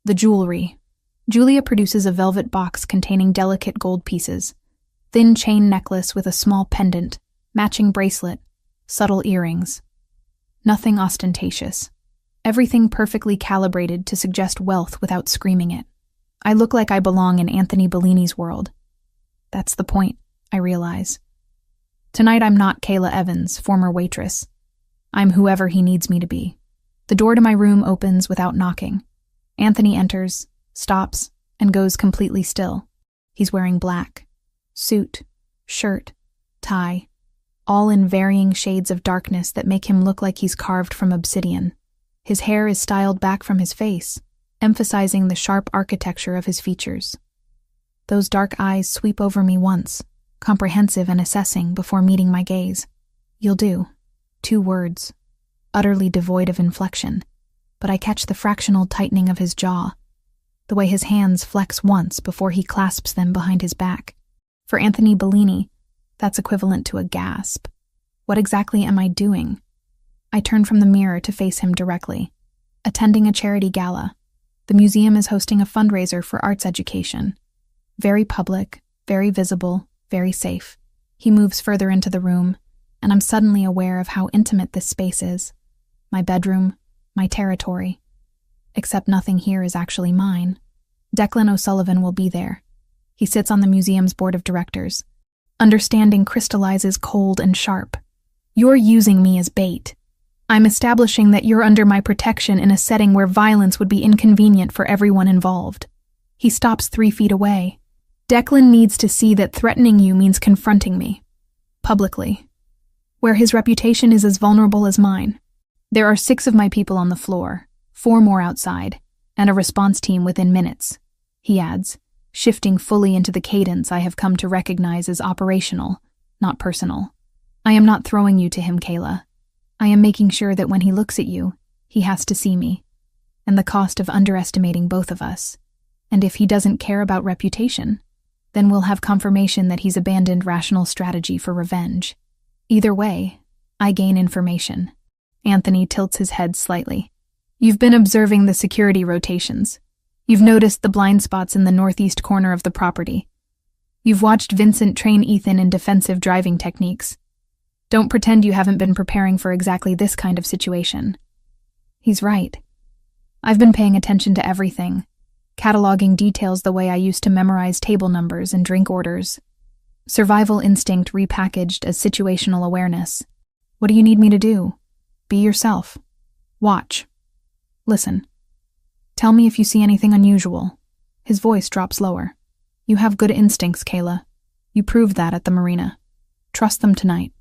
The jewelry. Julia produces a velvet box containing delicate gold pieces, thin chain necklace with a small pendant, matching bracelet, subtle earrings. Nothing ostentatious. Everything perfectly calibrated to suggest wealth without screaming it. I look like I belong in Anthony Bellini's world. That's the point, I realize. Tonight I'm not Kayla Evans, former waitress. I'm whoever he needs me to be. The door to my room opens without knocking. Anthony enters, stops, and goes completely still. He's wearing black. Suit, shirt, tie, all in varying shades of darkness that make him look like he's carved from obsidian. His hair is styled back from his face, emphasizing the sharp architecture of his features. Those dark eyes sweep over me once, comprehensive and assessing before meeting my gaze. You'll do. 2 words, utterly devoid of inflection, but I catch the fractional tightening of his jaw, the way his hands flex once before he clasps them behind his back. For Anthony Bellini, that's equivalent to a gasp. What exactly am I doing? I turn from the mirror to face him directly. Attending a charity gala. The museum is hosting a fundraiser for arts education. Very public, very visible, very safe. He moves further into the room, and I'm suddenly aware of how intimate this space is. My bedroom, my territory. Except nothing here is actually mine. Declan O'Sullivan will be there. He sits on the museum's board of directors. Understanding crystallizes cold and sharp. You're using me as bait. I'm establishing that you're under my protection in a setting where violence would be inconvenient for everyone involved. He stops 3 feet away. Declan needs to see that threatening you means confronting me. Publicly. Where his reputation is as vulnerable as mine. There are 6 of my people on the floor, 4 more outside, and a response team within minutes, he adds, shifting fully into the cadence I have come to recognize as operational, not personal. I am not throwing you to him, Kayla. I am making sure that when he looks at you, he has to see me, and the cost of underestimating both of us. And if he doesn't care about reputation, then we'll have confirmation that he's abandoned rational strategy for revenge. Either way, I gain information. Anthony tilts his head slightly. You've been observing the security rotations. You've noticed the blind spots in the northeast corner of the property. You've watched Vincent train Ethan in defensive driving techniques. Don't pretend you haven't been preparing for exactly this kind of situation. He's right. I've been paying attention to everything, cataloging details the way I used to memorize table numbers and drink orders. Survival instinct repackaged as situational awareness. What do you need me to do? Be yourself. Watch. Listen. Tell me if you see anything unusual. His voice drops lower. You have good instincts, Kayla. You proved that at the marina. Trust them tonight.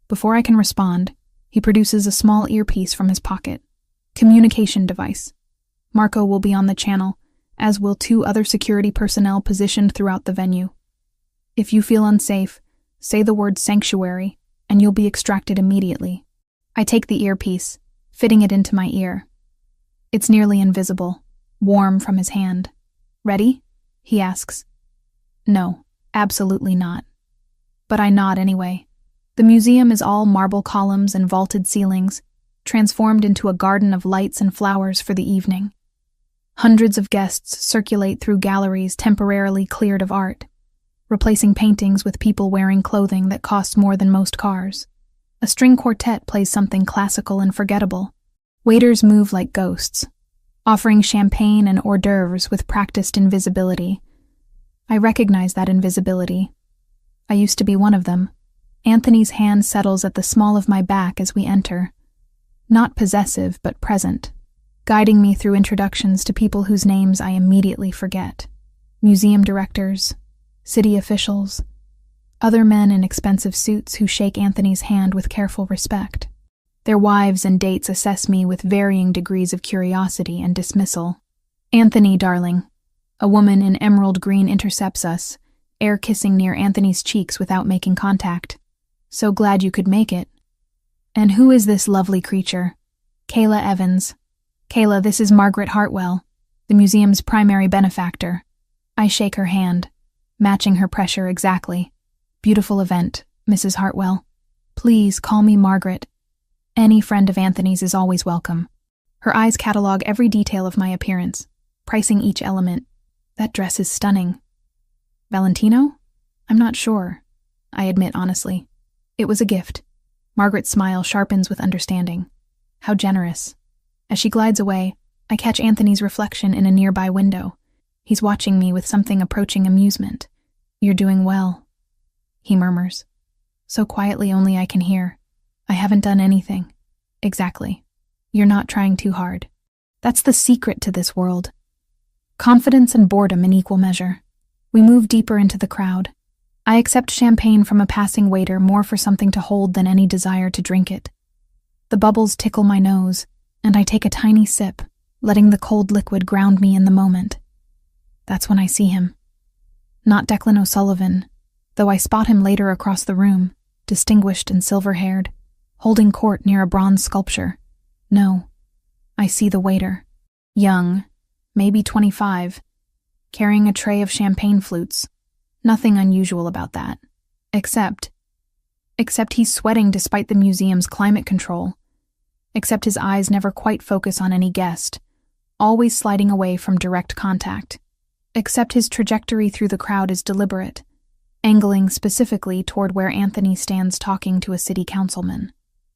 Before I can respond, he produces a small earpiece from his pocket. Communication device. Marco will be on the channel, as will 2 other security personnel positioned throughout the venue. If you feel unsafe, say the word sanctuary, and you'll be extracted immediately. I take the earpiece, fitting it into my ear. It's nearly invisible, warm from his hand. Ready? He asks. No, absolutely not. But I nod anyway. The museum is all marble columns and vaulted ceilings, transformed into a garden of lights and flowers for the evening. Hundreds of guests circulate through galleries temporarily cleared of art, replacing paintings with people wearing clothing that costs more than most cars. A string quartet plays something classical and forgettable. Waiters move like ghosts. offering champagne and hors d'oeuvres with practiced invisibility. I recognize that invisibility. I used to be one of them. Anthony's hand settles at the small of my back as we enter. Not possessive, but present, guiding me through introductions to people whose names I immediately forget. Museum directors, city officials, other men in expensive suits who shake Anthony's hand with careful respect. Their wives and dates assess me with varying degrees of curiosity and dismissal. Anthony, darling. A woman in emerald green intercepts us, air kissing near Anthony's cheeks without making contact. So glad you could make it. And who is this lovely creature? Kayla Evans. Kayla, this is Margaret Hartwell, the museum's primary benefactor. I shake her hand, matching her pressure exactly. Beautiful event, Mrs. Hartwell. Please call me Margaret. Any friend of Anthony's is always welcome. Her eyes catalog every detail of my appearance, pricing each element. That dress is stunning. Valentino? I'm not sure, I admit honestly. It was a gift. Margaret's smile sharpens with understanding. How generous. As she glides away, I catch Anthony's reflection in a nearby window. He's watching me with something approaching amusement. You're doing well, he murmurs. So quietly only I can hear. I haven't done anything. Exactly. You're not trying too hard. That's the secret to this world. Confidence and boredom in equal measure. We move deeper into the crowd. I accept champagne from a passing waiter more for something to hold than any desire to drink it. The bubbles tickle my nose, and I take a tiny sip, letting the cold liquid ground me in the moment. That's when I see him. Not Declan O'Sullivan, though I spot him later across the room, distinguished and silver-haired, holding court near a bronze sculpture. No, I see the waiter. Young, maybe 25, carrying a tray of champagne flutes. Nothing unusual about that. Except he's sweating despite the museum's climate control. Except his eyes never quite focus on any guest, always sliding away from direct contact. Except his trajectory through the crowd is deliberate, angling specifically toward where Anthony stands talking to a city councilman.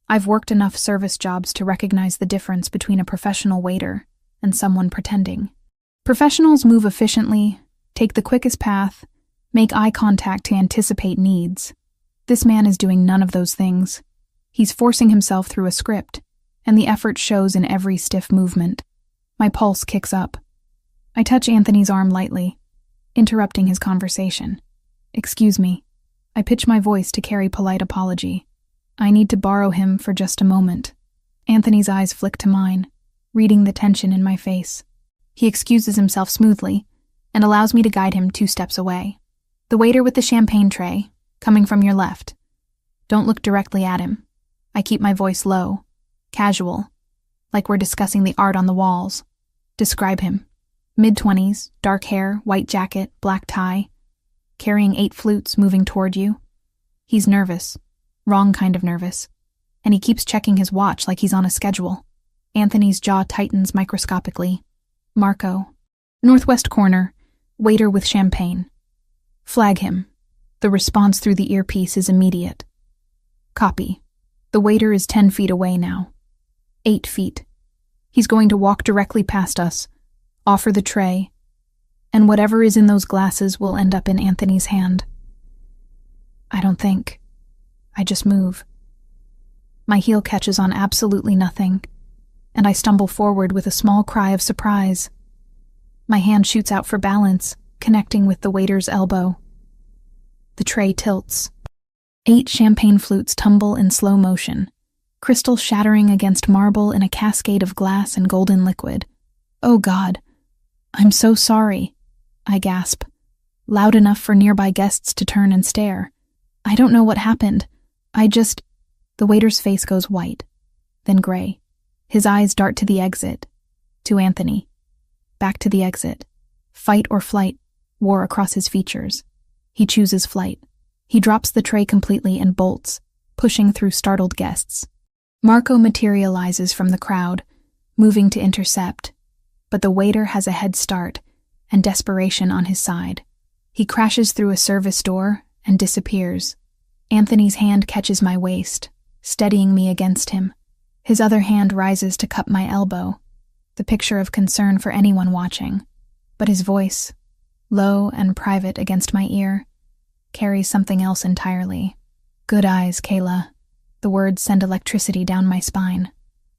I've worked enough service jobs to recognize the difference between a professional waiter and someone pretending. Professionals move efficiently, take the quickest path, make eye contact to anticipate needs. This man is doing none of those things. He's forcing himself through a script, and the effort shows in every stiff movement. My pulse kicks up. I touch Anthony's arm lightly, interrupting his conversation. Excuse me. I pitch my voice to carry polite apology. I need to borrow him for just a moment. Anthony's eyes flick to mine, reading the tension in my face. He excuses himself smoothly and allows me to guide him 2 steps away. The waiter with the champagne tray, coming from your left. Don't look directly at him. I keep my voice low, casual, like we're discussing the art on the walls. Describe him. Mid-20s, dark hair, white jacket, black tie, carrying 8 flutes moving toward you. He's nervous, wrong kind of nervous, and he keeps checking his watch like he's on a schedule. Anthony's jaw tightens microscopically. Marco. Northwest corner, waiter with champagne. Flag him. The response through the earpiece is immediate. Copy. The waiter is 10 feet away now. 8 feet. He's going to walk directly past us, offer the tray, and whatever is in those glasses will end up in Anthony's hand. I don't think. I just move. My heel catches on absolutely nothing, and I stumble forward with a small cry of surprise. My hand shoots out for balance, connecting with the waiter's elbow. The tray tilts. 8 champagne flutes tumble in slow motion, crystal shattering against marble in a cascade of glass and golden liquid. Oh God, I'm so sorry, I gasp, loud enough for nearby guests to turn and stare. I don't know what happened. The waiter's face goes white, then gray. His eyes dart to the exit, to Anthony. Back to the exit. Fight or flight wore across his features. He chooses flight. He drops the tray completely and bolts, pushing through startled guests. Marco materializes from the crowd, moving to intercept, but the waiter has a head start and desperation on his side. He crashes through a service door and disappears. Anthony's hand catches my waist, steadying me against him. His other hand rises to cup my elbow. the picture of concern for anyone watching. But his voice, low and private against my ear, carries something else entirely. Good eyes, Kayla. The words send electricity down my spine.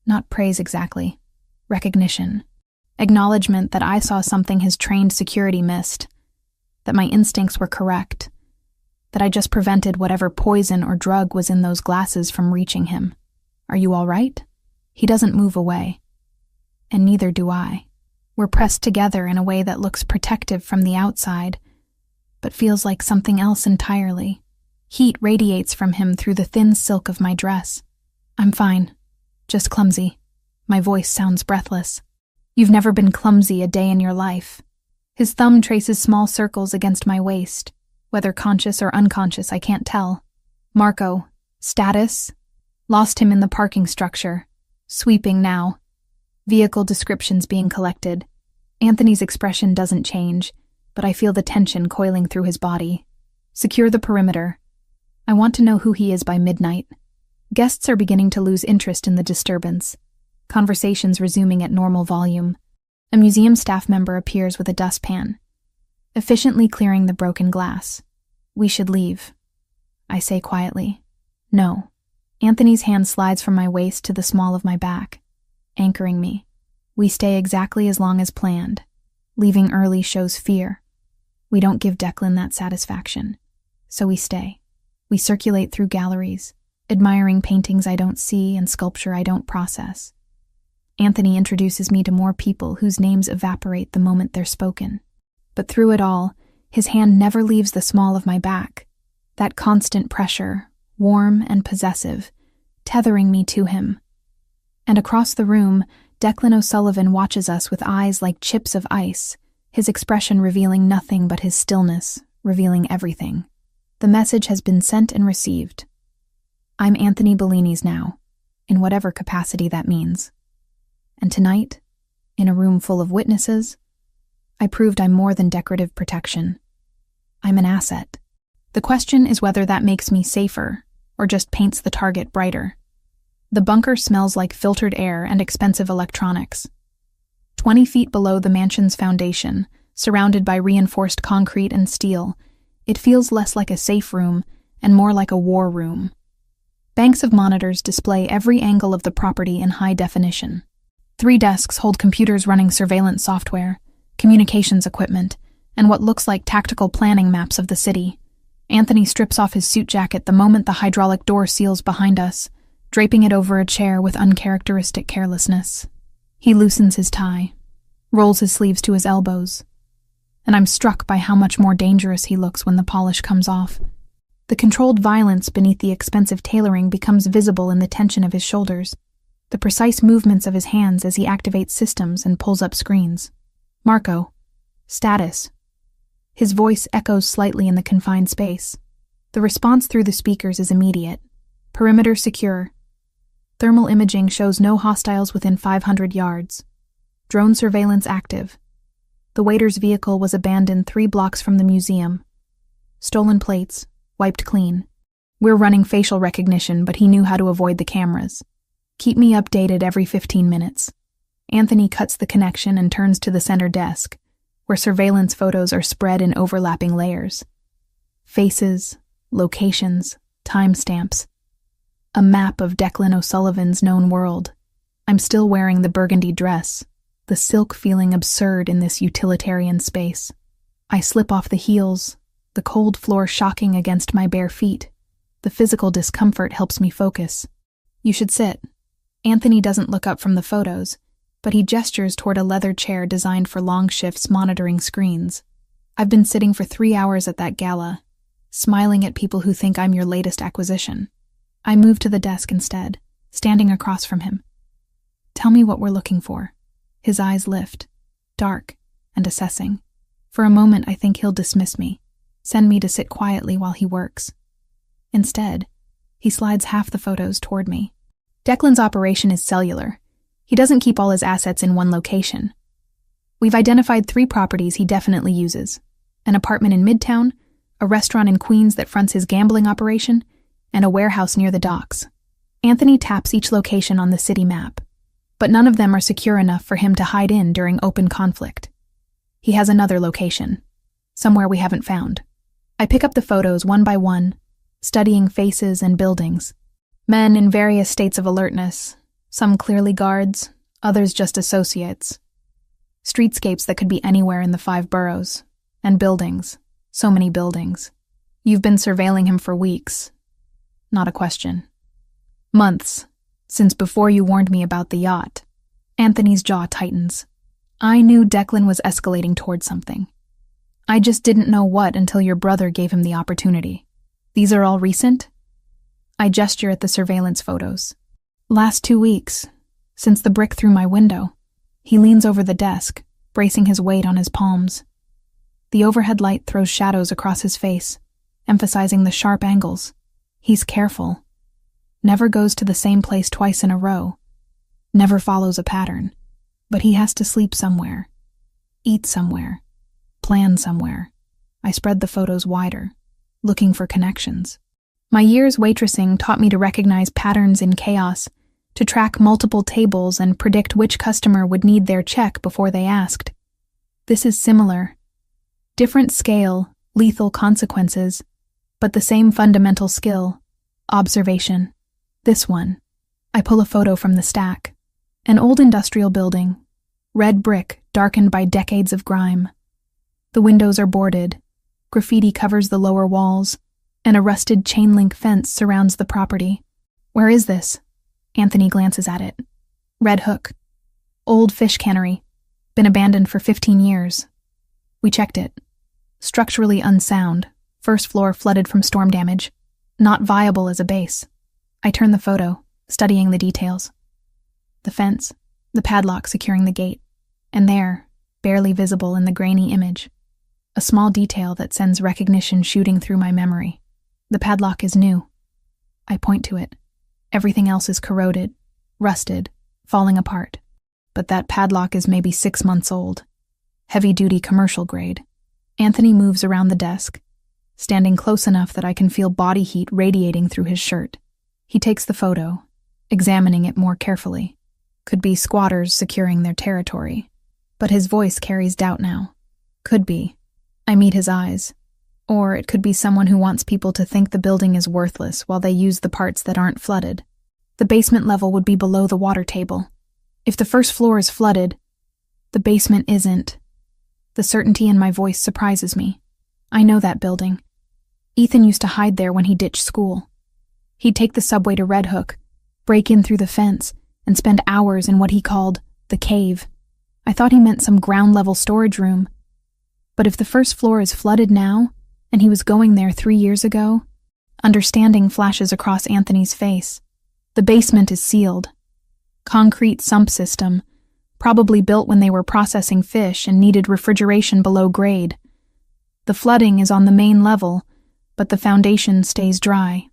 Not praise exactly. Recognition. Acknowledgement that I saw something his trained security missed. That my instincts were correct. That I just prevented whatever poison or drug was in those glasses from reaching him. Are you all right? He doesn't move away. And neither do I. We're pressed together in a way that looks protective from the outside, but feels like something else entirely. Heat radiates from him through the thin silk of my dress. I'm fine. Just clumsy. My voice sounds breathless. You've never been clumsy a day in your life. His thumb traces small circles against my waist. Whether conscious or unconscious, I can't tell. Marco. Status? Lost him in the parking structure. Sweeping now. Vehicle descriptions being collected. Anthony's expression doesn't change, but I feel the tension coiling through his body. Secure the perimeter. I want to know who he is by midnight. Guests are beginning to lose interest in the disturbance. Conversations resuming at normal volume. A museum staff member appears with a dustpan, efficiently clearing the broken glass. We should leave. I say quietly. No. Anthony's hand slides from my waist to the small of my back, anchoring me. We stay exactly as long as planned. Leaving early shows fear. We don't give Declan that satisfaction. So we stay. We circulate through galleries, admiring paintings I don't see and sculpture I don't process. Anthony introduces me to more people whose names evaporate the moment they're spoken. But through it all, his hand never leaves the small of my back. That constant pressure, warm and possessive, tethering me to him. And across the room, Declan O'Sullivan watches us with eyes like chips of ice, his expression revealing nothing but his stillness, revealing everything. The message has been sent and received. I'm Anthony Bellini's now, in whatever capacity that means. And tonight, in a room full of witnesses, I proved I'm more than decorative protection. I'm an asset. The question is whether that makes me safer or just paints the target brighter. The bunker smells like filtered air and expensive electronics. 20 feet below the mansion's foundation, surrounded by reinforced concrete and steel, it feels less like a safe room and more like a war room. Banks of monitors display every angle of the property in high definition. 3 desks hold computers running surveillance software, communications equipment, and what looks like tactical planning maps of the city. Anthony strips off his suit jacket the moment the hydraulic door seals behind us, draping it over a chair with uncharacteristic carelessness. He loosens his tie, rolls his sleeves to his elbows, and I'm struck by how much more dangerous he looks when the polish comes off. The controlled violence beneath the expensive tailoring becomes visible in the tension of his shoulders, the precise movements of his hands as he activates systems and pulls up screens. Marco. Status. His voice echoes slightly in the confined space. The response through the speakers is immediate. Perimeter secure. Thermal imaging shows no hostiles within 500 yards. Drone surveillance active. The waiter's vehicle was abandoned 3 blocks from the museum. Stolen plates, wiped clean. We're running facial recognition, but he knew how to avoid the cameras. Keep me updated every 15 minutes. Anthony cuts the connection and turns to the center desk, where surveillance photos are spread in overlapping layers. Faces, locations, timestamps. A map of Declan O'Sullivan's known world. I'm still wearing the burgundy dress, the silk feeling absurd in this utilitarian space. I slip off the heels, the cold floor shocking against my bare feet. The physical discomfort helps me focus. You should sit. Anthony doesn't look up from the photos, but he gestures toward a leather chair designed for long shifts monitoring screens. I've been sitting for 3 hours at that gala, smiling at people who think I'm your latest acquisition. I move to the desk instead, standing across from him. Tell me what we're looking for. His eyes lift, dark and assessing. For a moment, I think he'll dismiss me, send me to sit quietly while he works. Instead, he slides half the photos toward me. Declan's operation is cellular. He doesn't keep all his assets in one location. We've identified 3 properties he definitely uses: an apartment in Midtown, a restaurant in Queens that fronts his gambling operation, and a warehouse near the docks. Anthony taps each location on the city map. but none of them are secure enough for him to hide in during open conflict. He has another location, somewhere we haven't found. I pick up the photos one by one, studying faces and buildings. Men in various states of alertness, some clearly guards, others just associates. Streetscapes that could be anywhere in the 5 boroughs. And buildings, so many buildings. You've been surveilling him for weeks. Not a question. Months, since before you warned me about the yacht. Anthony's jaw tightens. I knew Declan was escalating towards something. I just didn't know what until your brother gave him the opportunity. These are all recent? I gesture at the surveillance photos. Last 2 weeks, since the brick through my window. He leans over the desk, bracing his weight on his palms. The overhead light throws shadows across his face, emphasizing the sharp angles. He's careful. Never goes to the same place twice in a row. Never follows a pattern. But he has to sleep somewhere. Eat somewhere. Plan somewhere. I spread the photos wider, looking for connections. My years waitressing taught me to recognize patterns in chaos, to track multiple tables and predict which customer would need their check before they asked. This is similar. Different scale, lethal consequences, but the same fundamental skill, observation. This one. I pull a photo from the stack. An old industrial building, red brick darkened by decades of grime. The windows are boarded, graffiti covers the lower walls, and a rusted chain-link fence surrounds the property. Where is this? Anthony glances at it. Red Hook. Old fish cannery. Been abandoned for 15 years. We checked it. Structurally unsound. First floor flooded from storm damage. Not viable as a base. I turn the photo, studying the details. The fence, the padlock securing the gate, and there, barely visible in the grainy image, a small detail that sends recognition shooting through my memory. The padlock is new. I point to it. Everything else is corroded, rusted, falling apart. But that padlock is maybe 6 months old. Heavy-duty commercial grade. Anthony moves around the desk, standing close enough that I can feel body heat radiating through his shirt. He takes the photo, examining it more carefully. Could be squatters securing their territory. But his voice carries doubt now. Could be. I meet his eyes. Or it could be someone who wants people to think the building is worthless while they use the parts that aren't flooded. The basement level would be below the water table. If the first floor is flooded, the basement isn't. The certainty in my voice surprises me. I know that building. Ethan used to hide there when he ditched school. He'd take the subway to Red Hook, break in through the fence, and spend hours in what he called the cave. I thought he meant some ground-level storage room. But if the first floor is flooded now, and he was going there 3 years ago, understanding flashes across Anthony's face. The basement is sealed. Concrete sump system, probably built when they were processing fish and needed refrigeration below grade. The flooding is on the main level, but the foundation stays dry.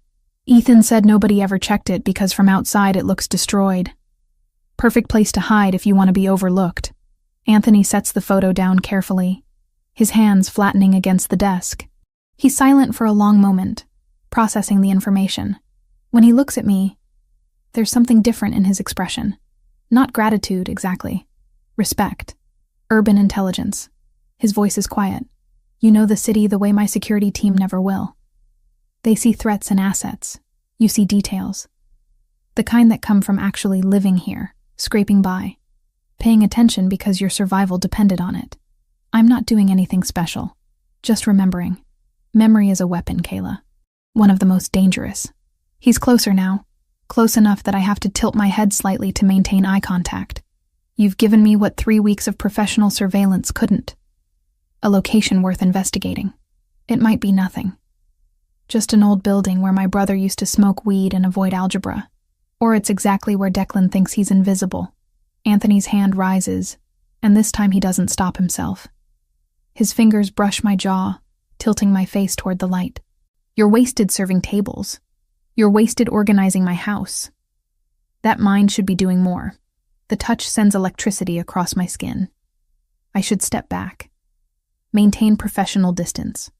Ethan said nobody ever checked it because from outside it looks destroyed. Perfect place to hide if you want to be overlooked. Anthony sets the photo down carefully, his hands flattening against the desk. He's silent for a long moment, processing the information. When he looks at me, there's something different in his expression. Not gratitude, exactly. Respect. Urban intelligence. His voice is quiet. You know the city the way my security team never will. They see threats and assets. You see details. The kind that come from actually living here, scraping by. Paying attention because your survival depended on it. I'm not doing anything special. Just remembering. Memory is a weapon, Kayla. One of the most dangerous. He's closer now. Close enough that I have to tilt my head slightly to maintain eye contact. You've given me what 3 weeks of professional surveillance couldn't. A location worth investigating. It might be nothing. Just an old building where my brother used to smoke weed and avoid algebra. Or it's exactly where Declan thinks he's invisible. Anthony's hand rises, and this time he doesn't stop himself. His fingers brush my jaw, tilting my face toward the light. You're wasted serving tables. You're wasted organizing my house. That mind should be doing more. The touch sends electricity across my skin. I should step back. Maintain professional distance.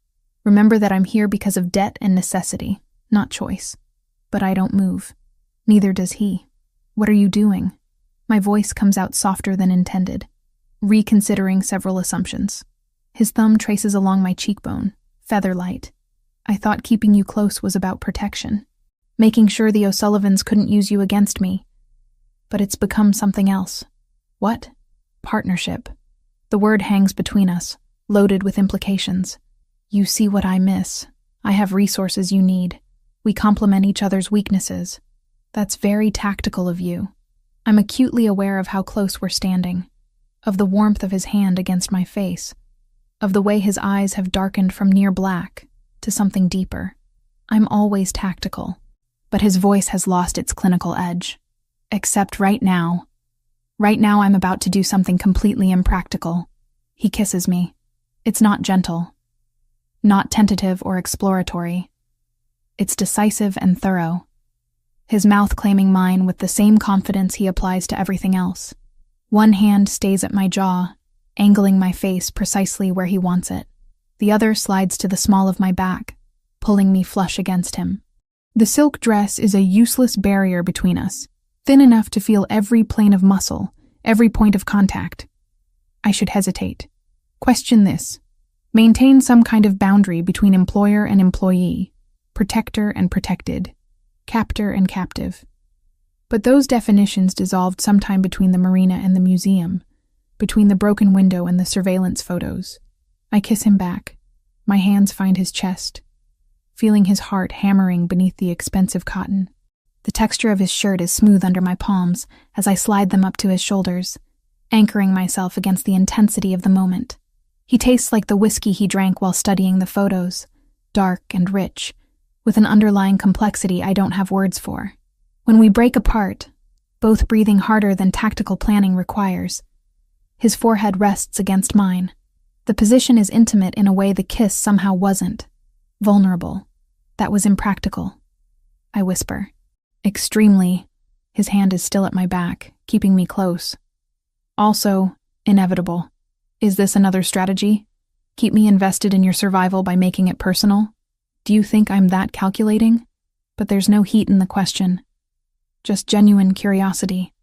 Remember that I'm here because of debt and necessity, not choice. But I don't move. Neither does he. What are you doing? My voice comes out softer than intended, reconsidering several assumptions. His thumb traces along my cheekbone, feather-light. I thought keeping you close was about protection, making sure the O'Sullivans couldn't use you against me. But it's become something else. What? Partnership. The word hangs between us, loaded with implications. You see what I miss. I have resources you need. We complement each other's weaknesses. That's very tactical of you. I'm acutely aware of how close we're standing, of the warmth of his hand against my face, of the way his eyes have darkened from near black to something deeper. I'm always tactical, but his voice has lost its clinical edge. Except right now. Right now I'm about to do something completely impractical. He kisses me. It's not gentle, not tentative or exploratory. It's decisive and thorough, his mouth claiming mine with the same confidence he applies to everything else. One hand stays at my jaw, angling my face precisely where he wants it. The other slides to the small of my back, pulling me flush against him. The silk dress is a useless barrier between us, thin enough to feel every plane of muscle, every point of contact. I should hesitate. Question this. Maintain some kind of boundary between employer and employee, protector and protected, captor and captive. But those definitions dissolved sometime between the marina and the museum, between the broken window and the surveillance photos. I kiss him back. My hands find his chest, feeling his heart hammering beneath the expensive cotton. The texture of his shirt is smooth under my palms as I slide them up to his shoulders, anchoring myself against the intensity of the moment. He tastes like the whiskey he drank while studying the photos, dark and rich, with an underlying complexity I don't have words for. When we break apart, both breathing harder than tactical planning requires, his forehead rests against mine. The position is intimate in a way the kiss somehow wasn't. Vulnerable. That was impractical. I whisper. Extremely. His hand is still at my back, keeping me close. Also, inevitable. Is this another strategy? Keep me invested in your survival by making it personal? Do you think I'm that calculating? But there's no heat in the question. Just genuine curiosity.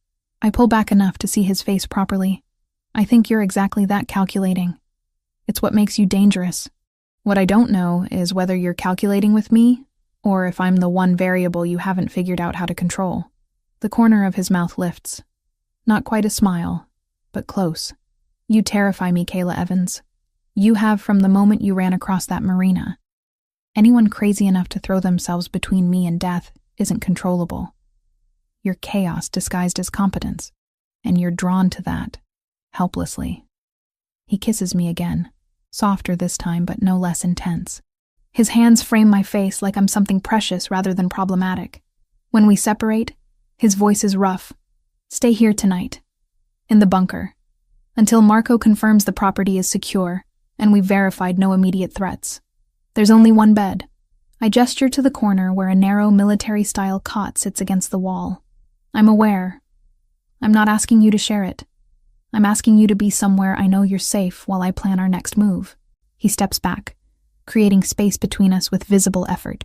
I pull back enough to see his face properly. I think you're exactly that calculating. It's what makes you dangerous. What I don't know is whether you're calculating with me, or if I'm the one variable you haven't figured out how to control. The corner of his mouth lifts. Not quite a smile, but close. You terrify me, Kayla Evans. You have from the moment you ran across that marina. Anyone crazy enough to throw themselves between me and death isn't controllable. You're chaos disguised as competence, and you're drawn to that, helplessly. He kisses me again, softer this time but no less intense. His hands frame my face like I'm something precious rather than problematic. When we separate, his voice is rough. Stay here tonight, in the bunker, until Marco confirms the property is secure and we've verified no immediate threats. There's only one bed. I gesture to the corner where a narrow military-style cot sits against the wall. I'm aware. I'm not asking you to share it. I'm asking you to be somewhere I know you're safe while I plan our next move. He steps back, creating space between us with visible effort.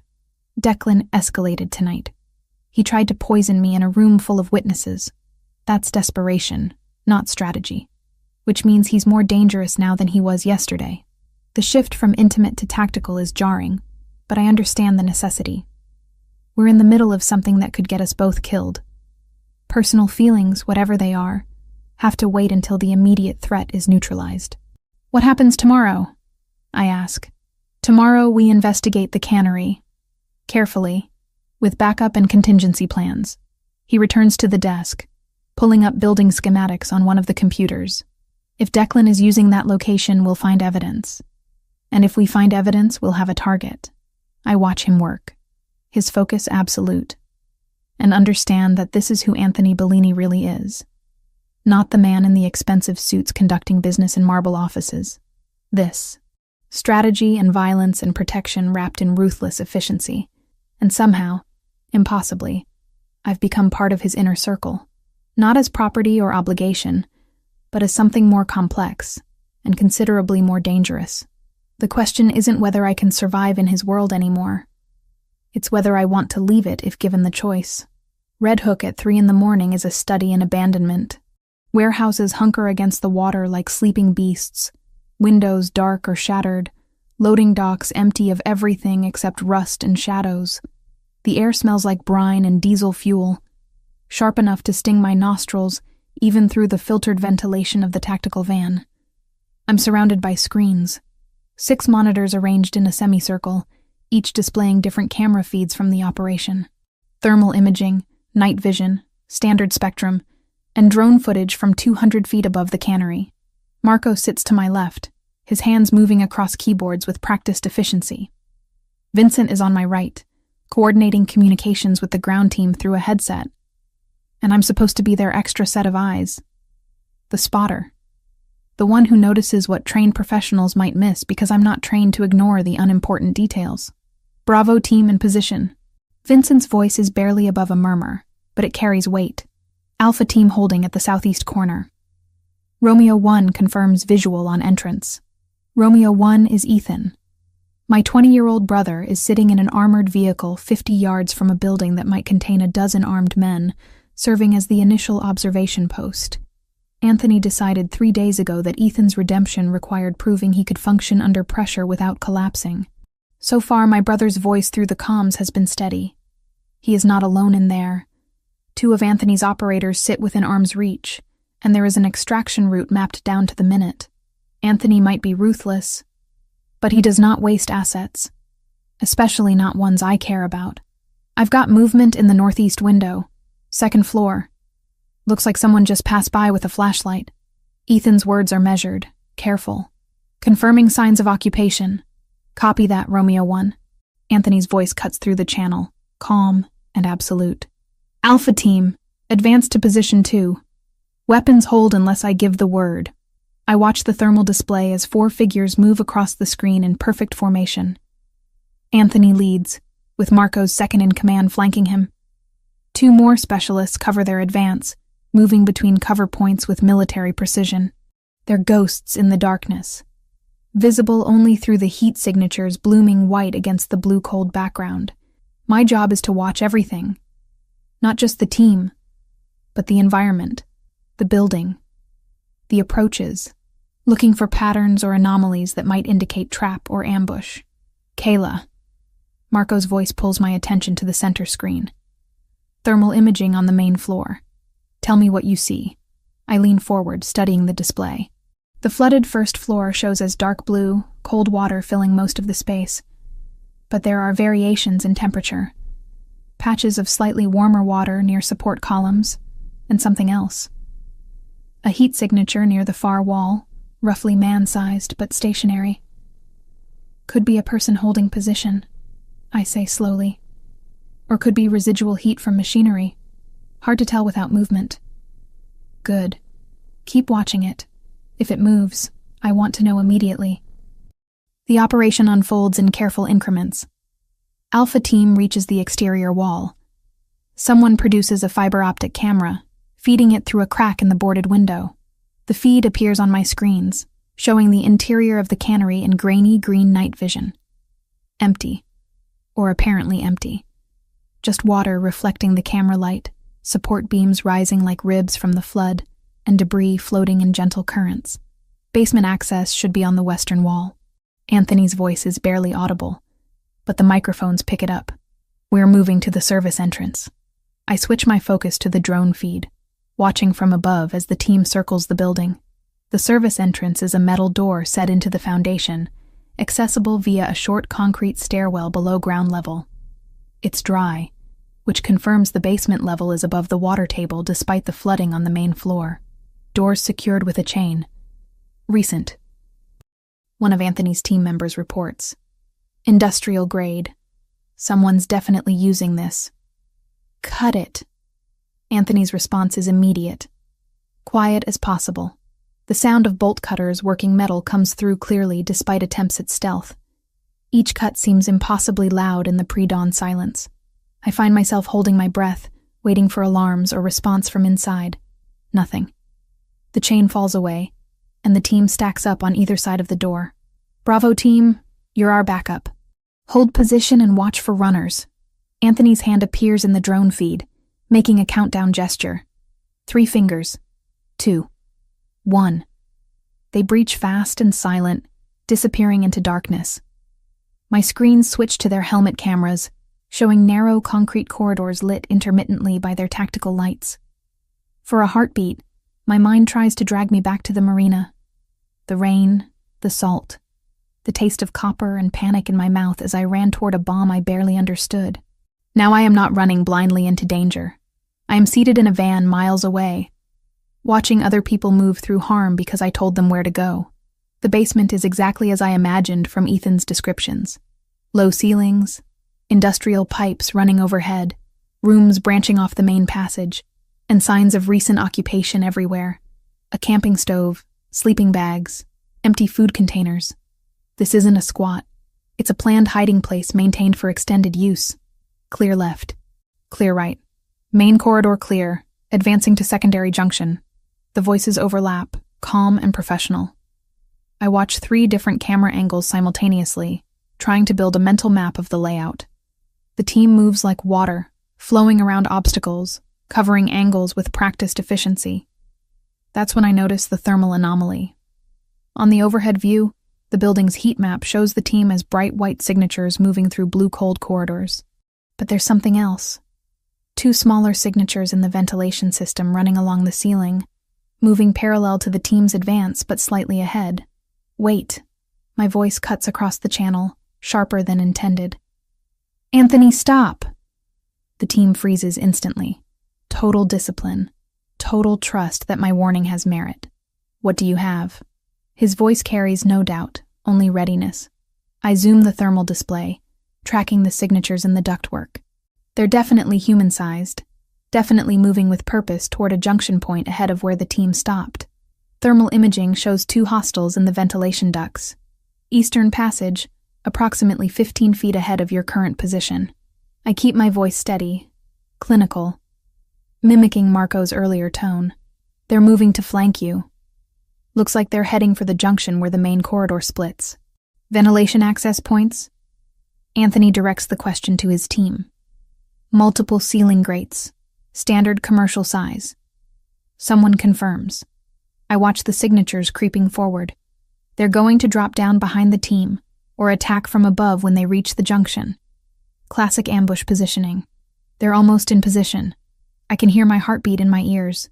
Declan escalated tonight. He tried to poison me in a room full of witnesses. That's desperation, not strategy. Which means he's more dangerous now than he was yesterday. The shift from intimate to tactical is jarring, but I understand the necessity. We're in the middle of something that could get us both killed. Personal feelings, whatever they are, have to wait until the immediate threat is neutralized. What happens tomorrow? I ask. Tomorrow we investigate the cannery. Carefully, with backup and contingency plans. He returns to the desk, pulling up building schematics on one of the computers. If Declan is using that location, we'll find evidence. And if we find evidence, we'll have a target. I watch him work, his focus absolute, and understand that this is who Anthony Bellini really is. Not the man in the expensive suits conducting business in marble offices. This. Strategy and violence and protection wrapped in ruthless efficiency. And somehow, impossibly, I've become part of his inner circle. Not as property or obligation, but as something more complex and considerably more dangerous. The question isn't whether I can survive in his world anymore. It's whether I want to leave it if given the choice. Red Hook at 3 in the morning is a study in abandonment. Warehouses hunker against the water like sleeping beasts, windows dark or shattered, loading docks empty of everything except rust and shadows. The air smells like brine and diesel fuel, sharp enough to sting my nostrils even through the filtered ventilation of the tactical van. I'm surrounded by screens, 6 monitors arranged in a semicircle, each displaying different camera feeds from the operation. Thermal imaging, night vision, standard spectrum, and drone footage from 200 feet above the cannery. Marco sits to my left, his hands moving across keyboards with practiced efficiency. Vincent is on my right, coordinating communications with the ground team through a headset. And I'm supposed to be their extra set of eyes. The spotter. The one who notices what trained professionals might miss because I'm not trained to ignore the unimportant details. Bravo team in position. Vincent's voice is barely above a murmur, but it carries weight. Alpha team holding at the southeast corner. Romeo 1 confirms visual on entrance. Romeo 1 is Ethan. My 20-year-old brother is sitting in an armored vehicle 50 yards from a building that might contain a dozen armed men, serving as the initial observation post. Anthony decided 3 days ago that Ethan's redemption required proving he could function under pressure without collapsing. So far, my brother's voice through the comms has been steady. He is not alone in there. 2 of Anthony's operators sit within arm's reach, and there is an extraction route mapped down to the minute. Anthony might be ruthless, but he does not waste assets, especially not ones I care about. I've got movement in the northeast window, 2nd floor. Looks like someone just passed by with a flashlight. Ethan's words are measured, careful. Confirming signs of occupation. Copy that, Romeo 1. Anthony's voice cuts through the channel, calm and absolute. Alpha team, advance to position 2. Weapons hold unless I give the word. I watch the thermal display as 4 figures move across the screen in perfect formation. Anthony leads, with Marco's second-in-command flanking him. 2 more specialists cover their advance, moving between cover points with military precision. They're ghosts in the darkness, visible only through the heat signatures blooming white against the blue-cold background. My job is to watch everything. Not just the team, but the environment, the building, the approaches, looking for patterns or anomalies that might indicate trap or ambush. Kayla. Marco's voice pulls my attention to the center screen. Thermal imaging on the main floor. Tell me what you see. I lean forward, studying the display. The flooded first floor shows as dark blue, cold water filling most of the space. But there are variations in temperature. Patches of slightly warmer water near support columns, and something else. A heat signature near the far wall, roughly man-sized but stationary. Could be a person holding position, I say slowly. Or could be residual heat from machinery. Hard to tell without movement. Good. Keep watching it. If it moves, I want to know immediately. The operation unfolds in careful increments. Alpha team reaches the exterior wall. Someone produces a fiber optic camera, feeding it through a crack in the boarded window. The feed appears on my screens, showing the interior of the cannery in grainy green night vision. Empty. Or apparently empty. Just water reflecting the camera light, support beams rising like ribs from the flood, and debris floating in gentle currents. Basement access should be on the western wall. Anthony's voice is barely audible, but the microphones pick it up. We're moving to the service entrance. I switch my focus to the drone feed, watching from above as the team circles the building. The service entrance is a metal door set into the foundation, accessible via a short concrete stairwell below ground level. It's dry, which confirms the basement level is above the water table despite the flooding on the main floor. Doors secured with a chain. Recent. One of Anthony's team members reports. Industrial grade. Someone's definitely using this. Cut it. Anthony's response is immediate. Quiet as possible. The sound of bolt cutters working metal comes through clearly despite attempts at stealth. Each cut seems impossibly loud in the pre-dawn silence. I find myself holding my breath, waiting for alarms or response from inside. Nothing. The chain falls away, and the team stacks up on either side of the door. Bravo team, you're our backup. Hold position and watch for runners. Anthony's hand appears in the drone feed, making a countdown gesture. 3 fingers. 2. 1. They breach fast and silent, disappearing into darkness. My screens switch to their helmet cameras, showing narrow concrete corridors lit intermittently by their tactical lights. For a heartbeat, my mind tries to drag me back to the marina. The rain, the salt, the taste of copper and panic in my mouth as I ran toward a bomb I barely understood. Now I am not running blindly into danger. I am seated in a van miles away, watching other people move through harm because I told them where to go. The basement is exactly as I imagined from Ethan's descriptions. Low ceilings, industrial pipes running overhead, rooms branching off the main passage, and signs of recent occupation everywhere. A camping stove, sleeping bags, empty food containers. This isn't a squat. It's a planned hiding place maintained for extended use. Clear left. Clear right. Main corridor clear, advancing to secondary junction. The voices overlap, calm and professional. I watch 3 different camera angles simultaneously, trying to build a mental map of the layout. The team moves like water, flowing around obstacles, covering angles with practiced efficiency. That's when I notice the thermal anomaly. On the overhead view, the building's heat map shows the team as bright white signatures moving through blue-cold corridors. But there's something else. 2 smaller signatures in the ventilation system running along the ceiling, moving parallel to the team's advance but slightly ahead. Wait. My voice cuts across the channel, sharper than intended. Anthony, stop! The team freezes instantly. Total discipline. Total trust that my warning has merit. What do you have? His voice carries no doubt, only readiness. I zoom the thermal display, tracking the signatures in the ductwork. They're definitely human-sized, definitely moving with purpose toward a junction point ahead of where the team stopped. Thermal imaging shows 2 hostiles in the ventilation ducts. Eastern passage, approximately 15 feet ahead of your current position. I keep my voice steady, clinical, mimicking Marco's earlier tone. They're moving to flank you. Looks like they're heading for the junction where the main corridor splits. Ventilation access points? Anthony directs the question to his team. Multiple ceiling grates, standard commercial size. Someone confirms. I watch the signatures creeping forward. They're going to drop down behind the team, or attack from above when they reach the junction. Classic ambush positioning. They're almost in position. I can hear my heartbeat in my ears.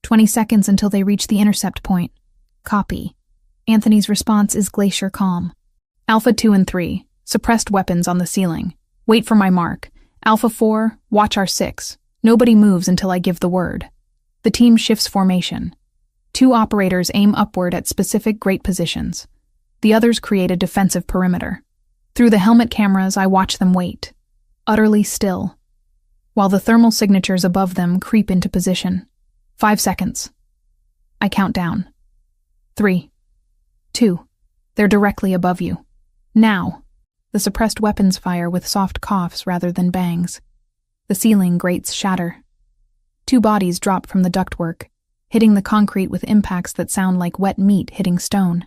20 seconds until they reach the intercept point. Copy. Anthony's response is glacier calm. Alpha 2 and 3, suppressed weapons on the ceiling. Wait for my mark. Alpha 4, watch our 6. Nobody moves until I give the word. The team shifts formation. 2 operators aim upward at specific grate positions. The others create a defensive perimeter. Through the helmet cameras, I watch them wait, utterly still, while the thermal signatures above them creep into position. 5 seconds. I count down. 3. 2. They're directly above you. Now. The suppressed weapons fire with soft coughs rather than bangs. The ceiling grates shatter. 2 bodies drop from the ductwork, hitting the concrete with impacts that sound like wet meat hitting stone.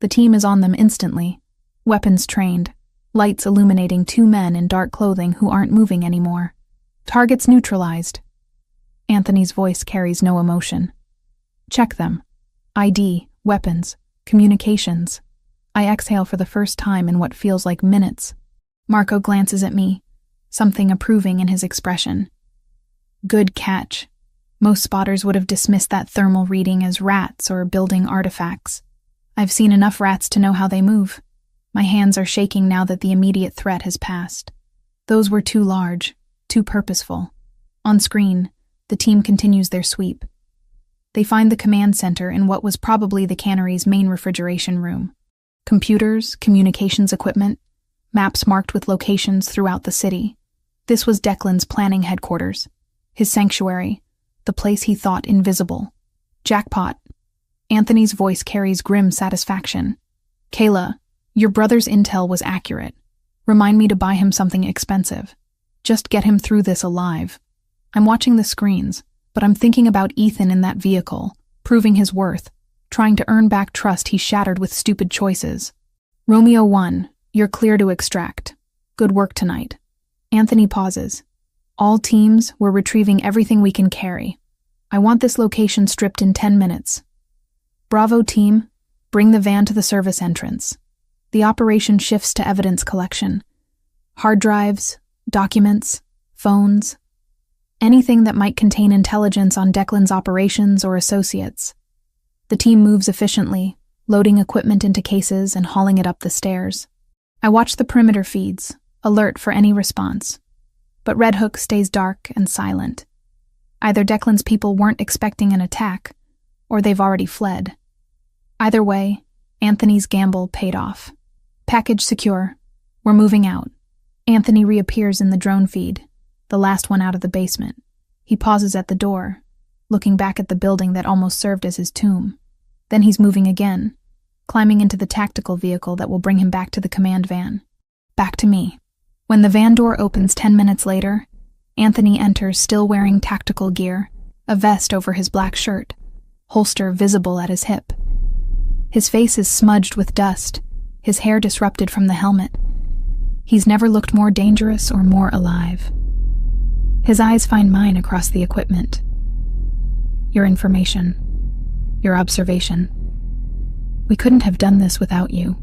The team is on them instantly, weapons trained, lights illuminating 2 men in dark clothing who aren't moving anymore. Targets neutralized. Anthony's voice carries no emotion. Check them. ID, weapons, communications. I exhale for the first time in what feels like minutes. Marco glances at me, something approving in his expression. Good catch. Most spotters would have dismissed that thermal reading as rats or building artifacts. I've seen enough rats to know how they move. My hands are shaking now that the immediate threat has passed. Those were too large, too purposeful. On screen, the team continues their sweep. They find the command center in what was probably the cannery's main refrigeration room. Computers, communications equipment, maps marked with locations throughout the city. This was Declan's planning headquarters, his sanctuary, the place he thought invisible. Jackpot. Anthony's voice carries grim satisfaction. Kayla, your brother's intel was accurate. Remind me to buy him something expensive. Just get him through this alive. I'm watching the screens, but I'm thinking about Ethan in that vehicle, proving his worth, trying to earn back trust he shattered with stupid choices. Romeo 1, you're clear to extract. Good work tonight. Anthony pauses. All teams, we're retrieving everything we can carry. I want this location stripped in 10 minutes. Bravo team, bring the van to the service entrance. The operation shifts to evidence collection. Hard drives, documents, phones, anything that might contain intelligence on Declan's operations or associates. The team moves efficiently, loading equipment into cases and hauling it up the stairs. I watch the perimeter feeds, alert for any response. But Red Hook stays dark and silent. Either Declan's people weren't expecting an attack, or they've already fled. Either way, Anthony's gamble paid off. Package secure. We're moving out. Anthony reappears in the drone feed, the last one out of the basement. He pauses at the door, looking back at the building that almost served as his tomb. Then he's moving again, climbing into the tactical vehicle that will bring him back to the command van. Back to me. When the van door opens 10 minutes later, Anthony enters still wearing tactical gear, a vest over his black shirt, holster visible at his hip. His face is smudged with dust, his hair disrupted from the helmet. He's never looked more dangerous or more alive. His eyes find mine across the equipment. Your information. Your observation. We couldn't have done this without you.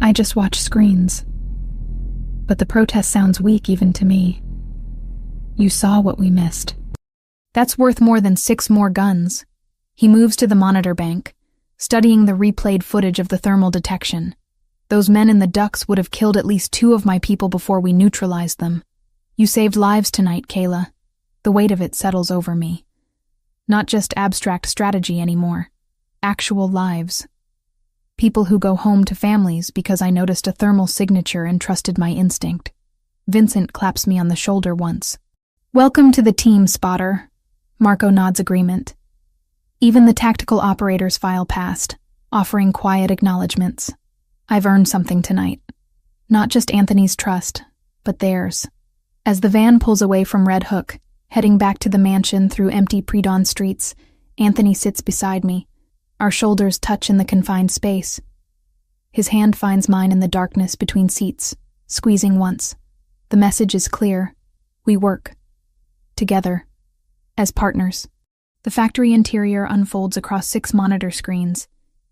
I just watch screens. But the protest sounds weak even to me. You saw what we missed. That's worth more than 6 more guns. He moves to the monitor bank, studying the replayed footage of the thermal detection. Those men in the ducks would have killed at least 2 of my people before we neutralized them. You saved lives tonight, Kayla. The weight of it settles over me. Not just abstract strategy anymore. Actual lives. People who go home to families because I noticed a thermal signature and trusted my instinct. Vincent claps me on the shoulder once. Welcome to the team, spotter. Marco nods agreement. Even the tactical operators file past, offering quiet acknowledgments. I've earned something tonight. Not just Anthony's trust, but theirs. As the van pulls away from Red Hook, heading back to the mansion through empty pre-dawn streets, Anthony sits beside me. Our shoulders touch in the confined space. His hand finds mine in the darkness between seats, squeezing once. The message is clear. We work. Together. As partners. The factory interior unfolds across 6 monitor screens,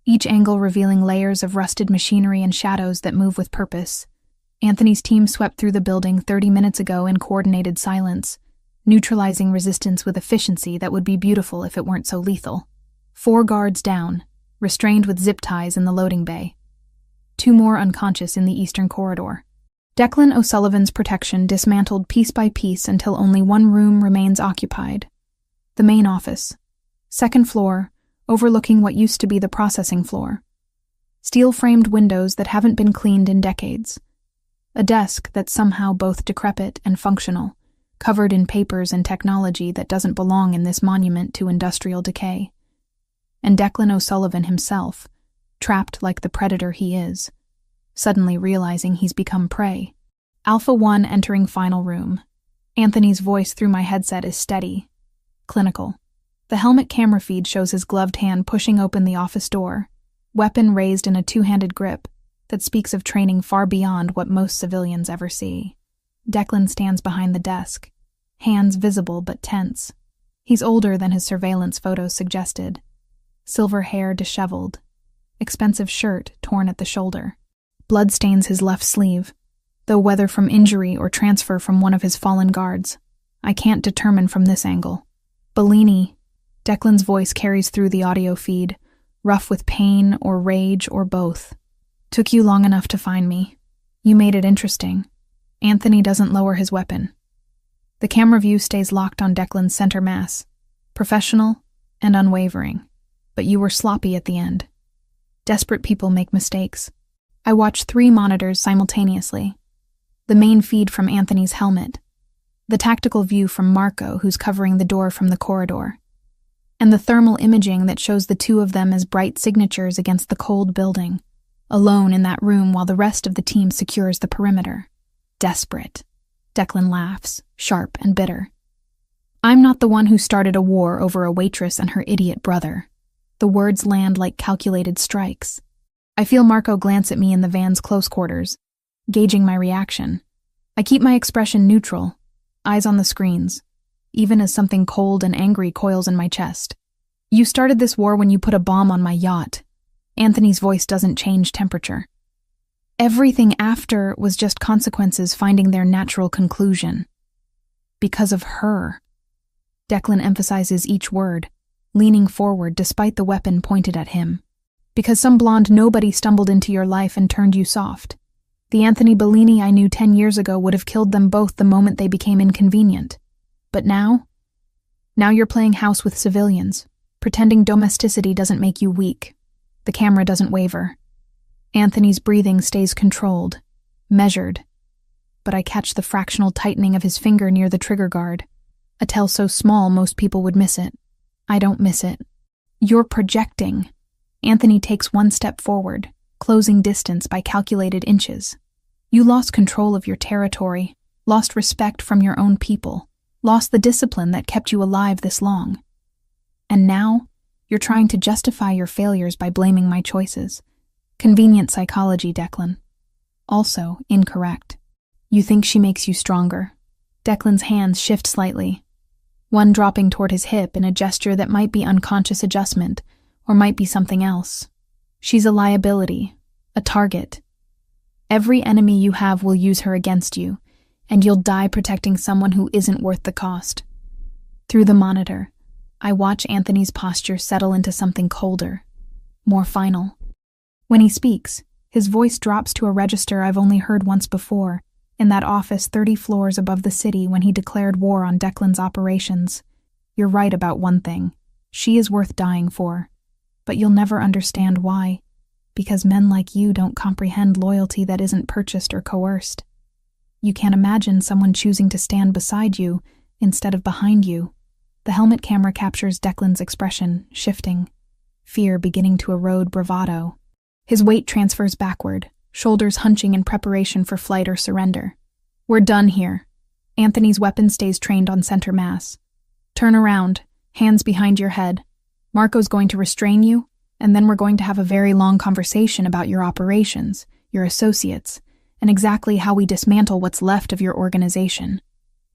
each angle revealing layers of rusted machinery and shadows that move with purpose. Anthony's team swept through the building 30 minutes ago in coordinated silence, neutralizing resistance with efficiency that would be beautiful if it weren't so lethal. 4 guards down, restrained with zip ties in the loading bay. 2 more unconscious in the eastern corridor. Declan O'Sullivan's protection dismantled piece by piece until only 1 room remains occupied. The main office. 2nd floor, overlooking what used to be the processing floor. Steel-framed windows that haven't been cleaned in decades. A desk that's somehow both decrepit and functional, covered in papers and technology that doesn't belong in this monument to industrial decay. And Declan O'Sullivan himself, trapped like the predator he is, suddenly realizing he's become prey. Alpha 1 entering final room. Anthony's voice through my headset is steady, clinical. The helmet camera feed shows his gloved hand pushing open the office door, weapon raised in a 2-handed grip that speaks of training far beyond what most civilians ever see. Declan stands behind the desk, hands visible but tense. He's older than his surveillance photos suggested. Silver hair disheveled, expensive shirt torn at the shoulder. Blood stains his left sleeve, though whether from injury or transfer from one of his fallen guards, I can't determine from this angle. Bellini, Declan's voice carries through the audio feed, rough with pain or rage or both. Took you long enough to find me. You made it interesting. Anthony doesn't lower his weapon. The camera view stays locked on Declan's center mass, professional and unwavering. But you were sloppy at the end. Desperate people make mistakes. I watch 3 monitors simultaneously. The main feed from Anthony's helmet, the tactical view from Marco, who's covering the door from the corridor, and the thermal imaging that shows the 2 of them as bright signatures against the cold building, alone in that room while the rest of the team secures the perimeter. Desperate. Declan laughs, sharp and bitter. I'm not the one who started a war over a waitress and her idiot brother. The words land like calculated strikes. I feel Marco glance at me in the van's close quarters, gauging my reaction. I keep my expression neutral, eyes on the screens, even as something cold and angry coils in my chest. You started this war when you put a bomb on my yacht. Anthony's voice doesn't change temperature. Everything after was just consequences finding their natural conclusion. Because of her. Declan emphasizes each word, leaning forward despite the weapon pointed at him. Because some blonde nobody stumbled into your life and turned you soft. The Anthony Bellini I knew 10 years ago would have killed them both the moment they became inconvenient. But now? Now you're playing house with civilians, pretending domesticity doesn't make you weak. The camera doesn't waver. Anthony's breathing stays controlled, measured. But I catch the fractional tightening of his finger near the trigger guard, a tell so small most people would miss it. I don't miss it. You're projecting. Anthony takes one step forward, closing distance by calculated inches. You lost control of your territory, lost respect from your own people, lost the discipline that kept you alive this long. And now, you're trying to justify your failures by blaming my choices. Convenient psychology, Declan. Also incorrect. You think she makes you stronger. Declan's hands shift slightly, one dropping toward his hip in a gesture that might be unconscious adjustment, or might be something else. She's a liability, a target. Every enemy you have will use her against you, and you'll die protecting someone who isn't worth the cost. Through the monitor, I watch Anthony's posture settle into something colder, more final. When he speaks, his voice drops to a register I've only heard once before, in that office 30 floors above the city when he declared war on Declan's operations. You're right about one thing. She is worth dying for. But you'll never understand why. Because men like you don't comprehend loyalty that isn't purchased or coerced. You can't imagine someone choosing to stand beside you instead of behind you. The helmet camera captures Declan's expression, shifting, fear beginning to erode bravado. His weight transfers backward, shoulders hunching in preparation for flight or surrender. We're done here. Anthony's weapon stays trained on center mass. Turn around, hands behind your head. Marco's going to restrain you, and then we're going to have a very long conversation about your operations, your associates, and exactly how we dismantle what's left of your organization.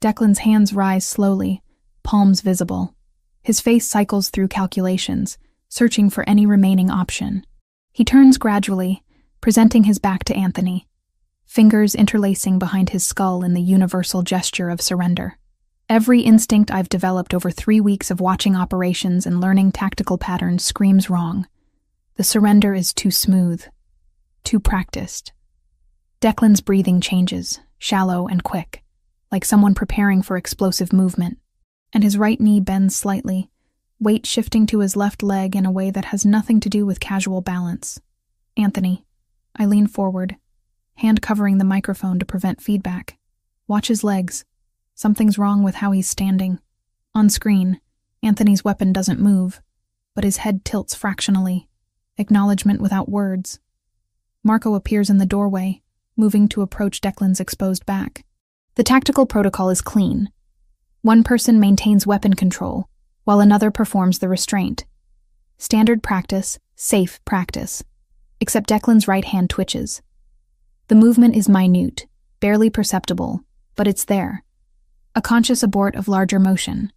Declan's hands rise slowly, palms visible. His face cycles through calculations, searching for any remaining option. He turns gradually, presenting his back to Anthony, fingers interlacing behind his skull in the universal gesture of surrender. Every instinct I've developed over 3 weeks of watching operations and learning tactical patterns screams wrong. The surrender is too smooth, too practiced. Declan's breathing changes, shallow and quick, like someone preparing for explosive movement, and his right knee bends slightly, weight shifting to his left leg in a way that has nothing to do with casual balance. Anthony. I lean forward, hand covering the microphone to prevent feedback. Watch his legs. Something's wrong with how he's standing. On screen, Anthony's weapon doesn't move, but his head tilts fractionally. Acknowledgement without words. Marco appears in the doorway, moving to approach Declan's exposed back. The tactical protocol is clean. One person maintains weapon control, while another performs the restraint. Standard practice, safe practice. Except Declan's right hand twitches. The movement is minute, barely perceptible, but it's there. A conscious abort of larger motion,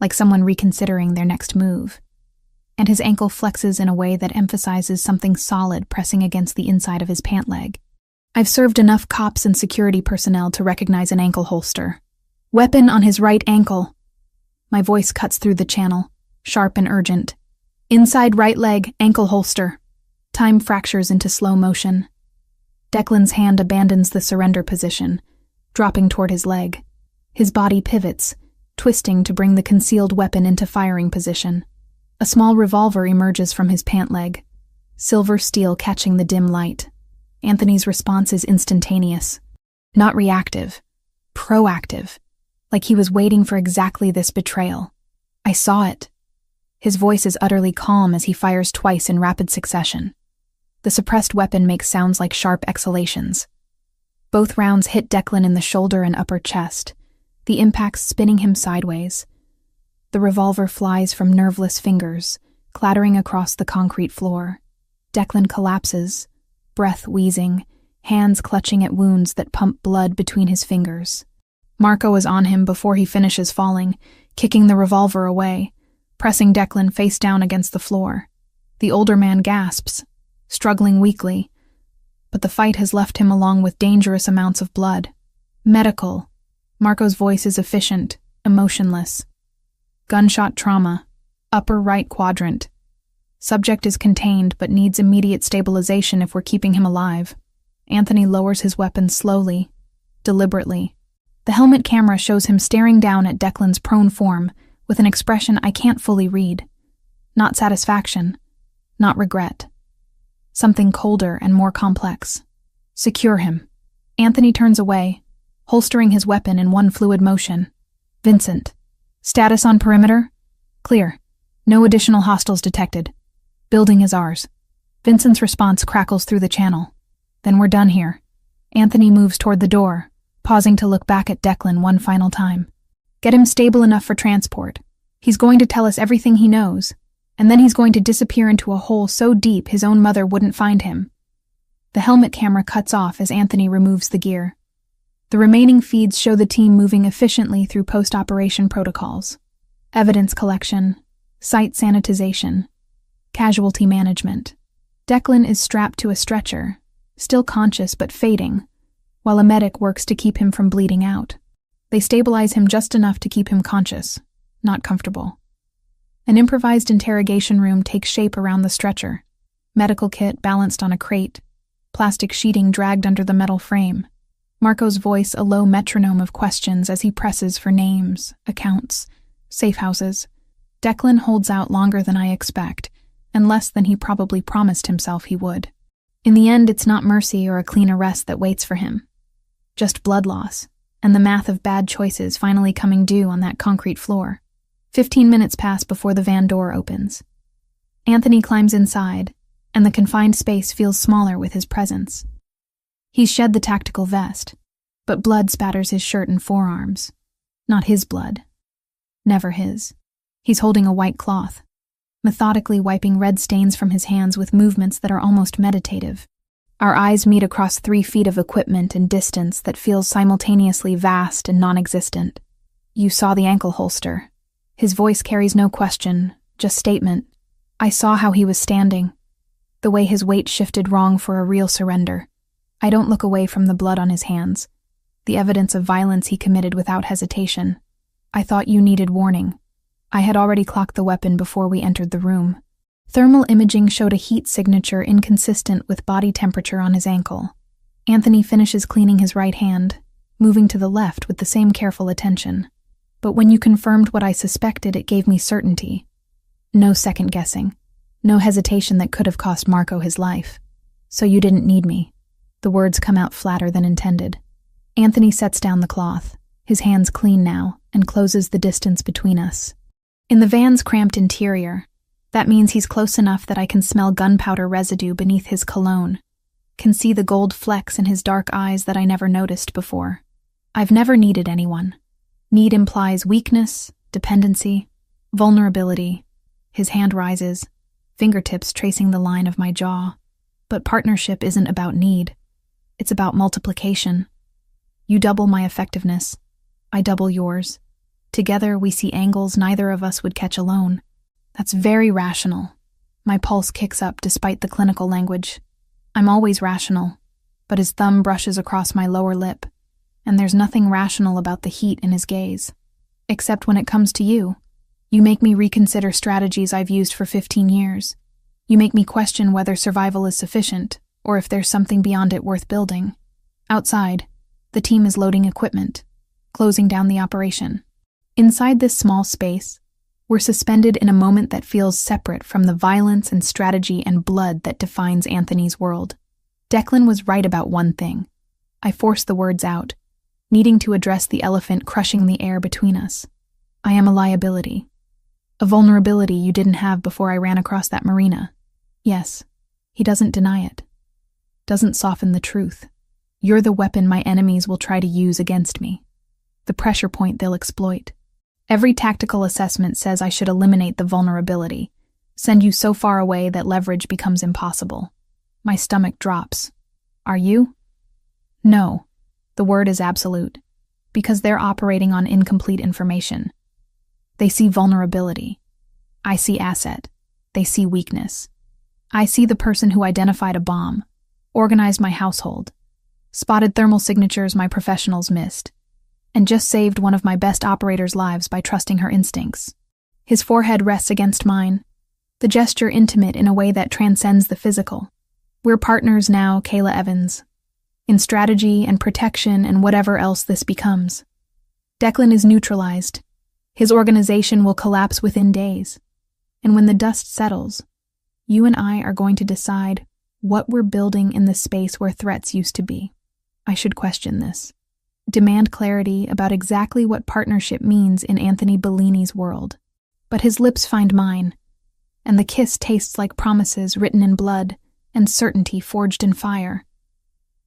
like someone reconsidering their next move. And his ankle flexes in a way that emphasizes something solid pressing against the inside of his pant leg. I've served enough cops and security personnel to recognize an ankle holster. Weapon on his right ankle. My voice cuts through the channel, sharp and urgent. Inside right leg, ankle holster. Time fractures into slow motion. Declan's hand abandons the surrender position, dropping toward his leg. His body pivots, twisting to bring the concealed weapon into firing position. A small revolver emerges from his pant leg, silver steel catching the dim light. Anthony's response is instantaneous. Not reactive, proactive, like he was waiting for exactly this betrayal. I saw it. His voice is utterly calm as he fires twice in rapid succession. The suppressed weapon makes sounds like sharp exhalations. Both rounds hit Declan in the shoulder and upper chest, the impacts spinning him sideways. The revolver flies from nerveless fingers, clattering across the concrete floor. Declan collapses, breath wheezing, hands clutching at wounds that pump blood between his fingers. Marco is on him before he finishes falling, kicking the revolver away, pressing Declan face down against the floor. The older man gasps, struggling weakly, but the fight has left him along with dangerous amounts of blood. Medical. Marco's voice is efficient, emotionless. Gunshot trauma. Upper right quadrant. Subject is contained but needs immediate stabilization if we're keeping him alive. Anthony lowers his weapon slowly, deliberately. The helmet camera shows him staring down at Declan's prone form with an expression I can't fully read. Not satisfaction. Not regret. Something colder and more complex. Secure him. Anthony turns away, holstering his weapon in one fluid motion. Vincent. Status on perimeter? Clear. No additional hostiles detected. Building is ours. Vincent's response crackles through the channel. Then we're done here. Anthony moves toward the door, pausing to look back at Declan one final time. Get him stable enough for transport. He's going to tell us everything he knows, and then he's going to disappear into a hole so deep his own mother wouldn't find him. The helmet camera cuts off as Anthony removes the gear. The remaining feeds show the team moving efficiently through post-operation protocols. Evidence collection, site sanitization, casualty management. Declan is strapped to a stretcher, still conscious but fading, while a medic works to keep him from bleeding out. They stabilize him just enough to keep him conscious, not comfortable. An improvised interrogation room takes shape around the stretcher, medical kit balanced on a crate, plastic sheeting dragged under the metal frame. Marco's voice a low metronome of questions as he presses for names, accounts, safe houses. Declan holds out longer than I expect, and less than he probably promised himself he would. In the end, it's not mercy or a clean arrest that waits for him. Just blood loss, and the math of bad choices finally coming due on that concrete floor. 15 minutes pass before the van door opens. Anthony climbs inside, and the confined space feels smaller with his presence. He's shed the tactical vest, but blood spatters his shirt and forearms. Not his blood. Never his. He's holding a white cloth, methodically wiping red stains from his hands with movements that are almost meditative. Our eyes meet across 3 feet of equipment and distance that feels simultaneously vast and non-existent. You saw the ankle holster. His voice carries no question, just statement. I saw how he was standing, the way his weight shifted wrong for a real surrender. I don't look away from the blood on his hands, the evidence of violence he committed without hesitation. I thought you needed warning. I had already clocked the weapon before we entered the room. Thermal imaging showed a heat signature inconsistent with body temperature on his ankle. Anthony finishes cleaning his right hand, moving to the left with the same careful attention. But when you confirmed what I suspected, it gave me certainty. No second guessing. No hesitation that could have cost Marco his life. So you didn't need me. The words come out flatter than intended. Anthony sets down the cloth, his hands clean now, and closes the distance between us. In the van's cramped interior, that means he's close enough that I can smell gunpowder residue beneath his cologne, can see the gold flecks in his dark eyes that I never noticed before. I've never needed anyone. Need implies weakness, dependency, vulnerability. His hand rises, fingertips tracing the line of my jaw. But partnership isn't about need. It's about multiplication. You double my effectiveness. I double yours. Together we see angles neither of us would catch alone. That's very rational. My pulse kicks up despite the clinical language. I'm always rational, but his thumb brushes across my lower lip, and there's nothing rational about the heat in his gaze. Except when it comes to you. You make me reconsider strategies I've used for 15 years. You make me question whether survival is sufficient, or if there's something beyond it worth building. Outside, the team is loading equipment, closing down the operation. Inside this small space, we're suspended in a moment that feels separate from the violence and strategy and blood that defines Anthony's world. Declan was right about one thing. I forced the words out, needing to address the elephant crushing the air between us. I am a liability. A vulnerability you didn't have before I ran across that marina. Yes, he doesn't deny it. Doesn't soften the truth. You're the weapon my enemies will try to use against me. The pressure point they'll exploit. Every tactical assessment says I should eliminate the vulnerability, send you so far away that leverage becomes impossible. My stomach drops. Are you? No. The word is absolute. because they're operating on incomplete information. They see vulnerability. I see asset. They see weakness. I see the person who identified a bomb, organized my household, spotted thermal signatures my professionals missed, and just saved one of my best operators' lives by trusting her instincts. His forehead rests against mine, the gesture intimate in a way that transcends the physical. We're partners now, Kayla Evans, in strategy and protection and whatever else this becomes. Declan is neutralized. His organization will collapse within days. And when the dust settles, you and I are going to decide what we're building in the space where threats used to be. I should question this. Demand clarity about exactly what partnership means in Anthony Bellini's world. But his lips find mine, and the kiss tastes like promises written in blood and certainty forged in fire.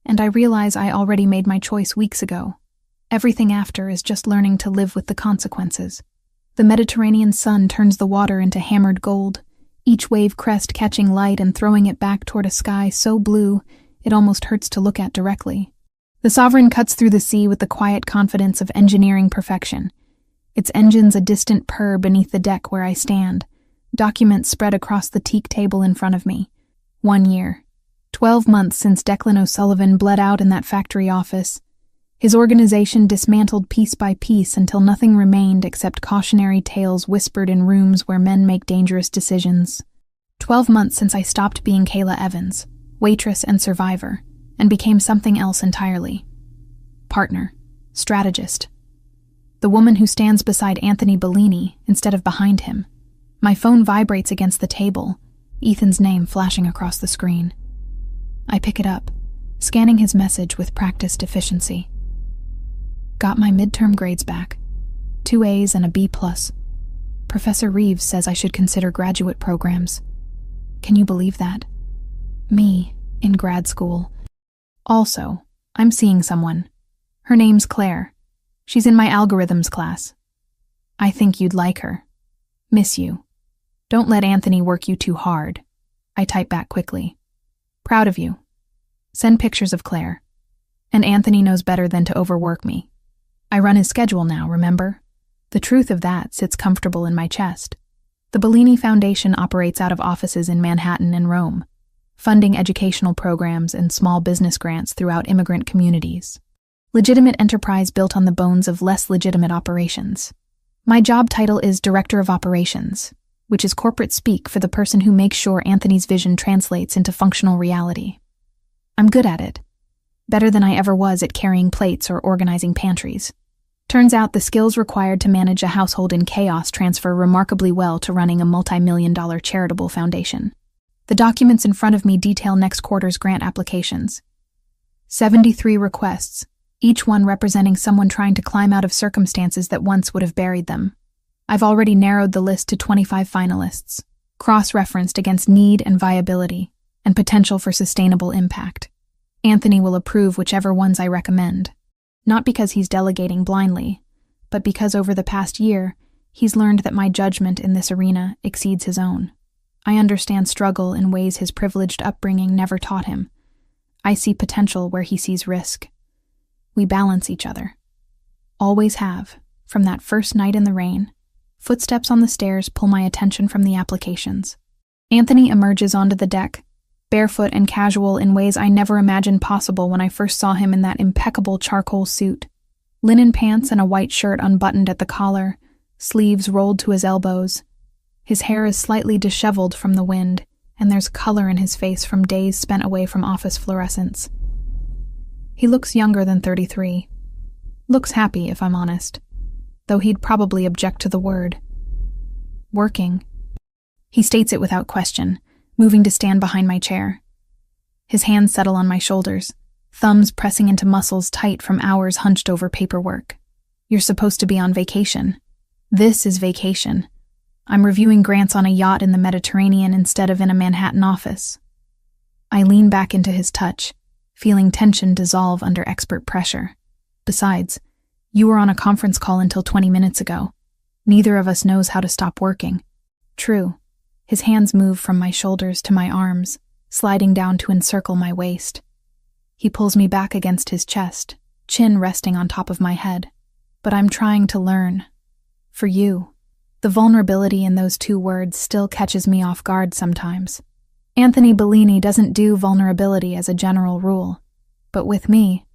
And I realize I already made my choice weeks ago. Everything after is just learning to live with the consequences. The Mediterranean sun turns the water into hammered gold, each wave crest catching light and throwing it back toward a sky so blue it almost hurts to look at directly. The Sovereign cuts through the sea with the quiet confidence of engineering perfection. Its engines a distant purr beneath the deck where I stand, documents spread across the teak table in front of me. 1 year. 12 months since Declan O'Sullivan bled out in that factory office. His organization dismantled piece by piece until nothing remained except cautionary tales whispered in rooms where men make dangerous decisions. 12 months since I stopped being Kayla Evans, waitress and survivor, and became something else entirely. Partner, strategist. The woman who stands beside Anthony Bellini instead of behind him. My phone vibrates against the table, Ethan's name flashing across the screen. I pick it up, scanning his message with practiced efficiency. Got my midterm grades back. 2 A's and a B+. Professor Reeves says I should consider graduate programs. Can you believe that? Me, in grad school. Also, I'm seeing someone. Her name's Claire. She's in my algorithms class. I think you'd like her. Miss you. Don't let Anthony work you too hard. I type back quickly. Proud of you. Send pictures of Claire. And Anthony knows better than to overwork me. I run his schedule now, remember? The truth of that sits comfortable in my chest. The Bellini Foundation operates out of offices in Manhattan and Rome, funding educational programs and small business grants throughout immigrant communities. Legitimate enterprise built on the bones of less legitimate operations. My job title is Director of Operations, which is corporate speak for the person who makes sure Anthony's vision translates into functional reality. I'm good at it. Better than I ever was at carrying plates or organizing pantries. Turns out the skills required to manage a household in chaos transfer remarkably well to running a multi-million-dollar charitable foundation. The documents in front of me detail next quarter's grant applications. 73 requests, each one representing someone trying to climb out of circumstances that once would have buried them. I've already narrowed the list to 25 finalists, cross-referenced against need and viability, and potential for sustainable impact. Anthony will approve whichever ones I recommend. Not because he's delegating blindly, but because over the past year, he's learned that my judgment in this arena exceeds his own. I understand struggle in ways his privileged upbringing never taught him. I see potential where he sees risk. We balance each other. Always have, from that first night in the rain. Footsteps on the stairs pull my attention from the applications. Anthony emerges onto the deck, barefoot and casual in ways I never imagined possible when I first saw him in that impeccable charcoal suit. Linen pants and a white shirt unbuttoned at the collar, sleeves rolled to his elbows. His hair is slightly disheveled from the wind, and there's color in his face from days spent away from office fluorescence. He looks younger than 33. Looks happy, if I'm honest, though he'd probably object to the word. Working. He states it without question, moving to stand behind my chair. His hands settle on my shoulders, thumbs pressing into muscles tight from hours hunched over paperwork. You're supposed to be on vacation. This is vacation. I'm reviewing grants on a yacht in the Mediterranean instead of in a Manhattan office. I lean back into his touch, feeling tension dissolve under expert pressure. Besides, you were on a conference call until 20 minutes ago. Neither of us knows how to stop working. True. His hands move from my shoulders to my arms, sliding down to encircle my waist. He pulls me back against his chest, chin resting on top of my head. But I'm trying to learn. For you. The vulnerability in those two words still catches me off guard sometimes. Anthony Bellini doesn't do vulnerability as a general rule. But with me,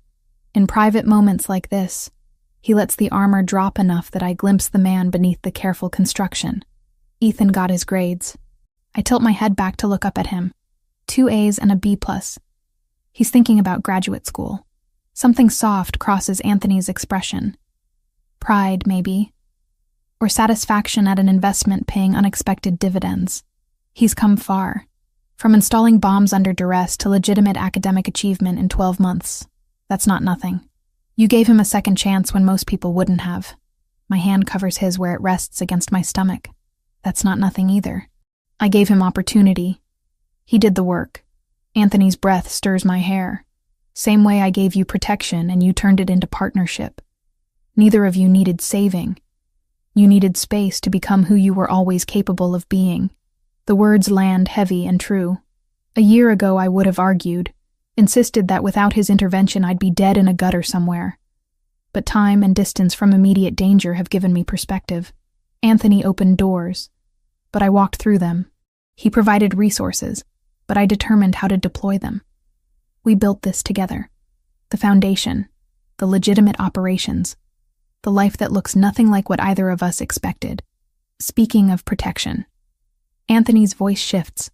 in private moments like this, he lets the armor drop enough that I glimpse the man beneath the careful construction. Ethan got his grades. I tilt my head back to look up at him. 2 A's and a B+. He's thinking about graduate school. Something soft crosses Anthony's expression. Pride, maybe. Or satisfaction at an investment paying unexpected dividends. He's come far. From installing bombs under duress to legitimate academic achievement in 12 months. That's not nothing. You gave him a second chance when most people wouldn't have. My hand covers his where it rests against my stomach. That's not nothing either. I gave him opportunity. He did the work. Anthony's breath stirs my hair. Same way I gave you protection and you turned it into partnership. Neither of you needed saving. You needed space to become who you were always capable of being. The words land heavy and true. A year ago I would have argued, insisted that without his intervention I'd be dead in a gutter somewhere. But time and distance from immediate danger have given me perspective. Anthony opened doors, but I walked through them. He provided resources, but I determined how to deploy them. We built this together. The foundation, the legitimate operations, the life that looks nothing like what either of us expected. Speaking of protection, Anthony's voice shifts,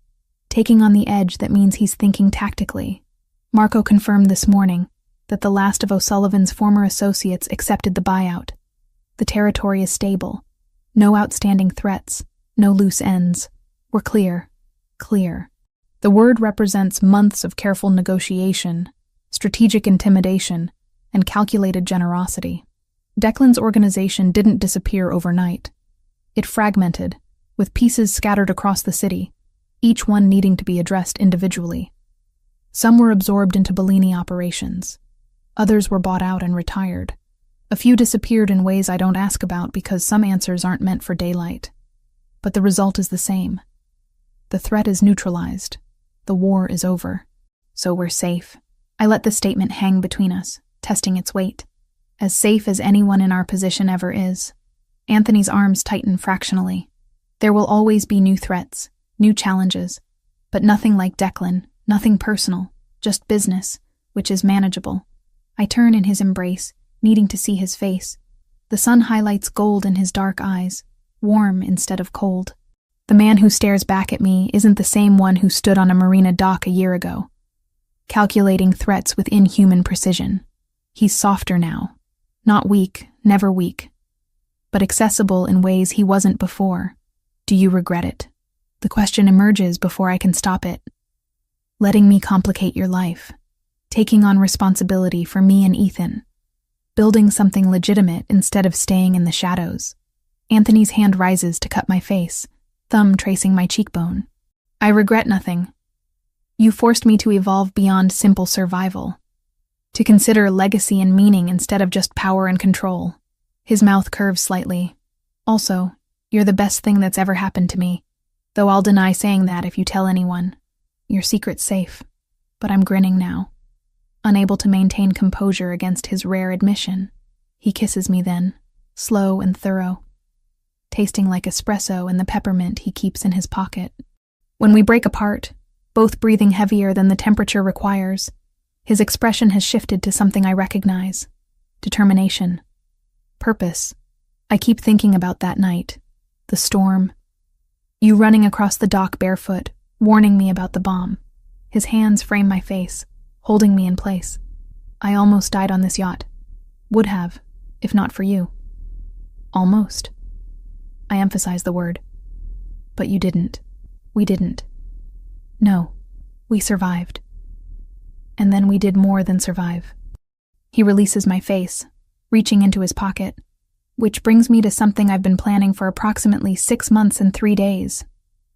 taking on the edge that means he's thinking tactically. Marco confirmed this morning that the last of O'Sullivan's former associates accepted the buyout. The territory is stable. No outstanding threats, no loose ends. We're clear. Clear. The word represents months of careful negotiation, strategic intimidation, and calculated generosity. Declan's organization didn't disappear overnight. It fragmented, with pieces scattered across the city, each one needing to be addressed individually. Some were absorbed into Bellini operations. Others were bought out and retired. A few disappeared in ways I don't ask about because some answers aren't meant for daylight. But the result is the same. The threat is neutralized. The war is over. So we're safe. I let the statement hang between us, testing its weight. As safe as anyone in our position ever is. Anthony's arms tighten fractionally. There will always be new threats, new challenges, but nothing like Declan, nothing personal, just business, which is manageable. I turn in his embrace, needing to see his face. The sun highlights gold in his dark eyes, warm instead of cold. The man who stares back at me isn't the same one who stood on a marina dock a year ago, calculating threats with inhuman precision. He's softer now. Not weak, never weak, but accessible in ways he wasn't before. Do you regret it? The question emerges before I can stop it. Letting me complicate your life. Taking on responsibility for me and Ethan. Building something legitimate instead of staying in the shadows. Anthony's hand rises to cut my face, thumb tracing my cheekbone. I regret nothing. You forced me to evolve beyond simple survival. To consider legacy and meaning instead of just power and control. His mouth curves slightly. Also, you're the best thing that's ever happened to me, though I'll deny saying that if you tell anyone. Your secret's safe, but I'm grinning now, unable to maintain composure against his rare admission. He kisses me then, slow and thorough, tasting like espresso and the peppermint he keeps in his pocket. When we break apart, both breathing heavier than the temperature requires, his expression has shifted to something I recognize. Determination. Purpose. I keep thinking about that night. The storm. You running across the dock barefoot, warning me about the bomb. His hands frame my face, holding me in place. I almost died on this yacht. Would have, if not for you. Almost. I emphasize the word. But you didn't. We didn't. No, we survived. And then we did more than survive. He releases my face, reaching into his pocket, which brings me to something I've been planning for approximately 6 months and 3 days.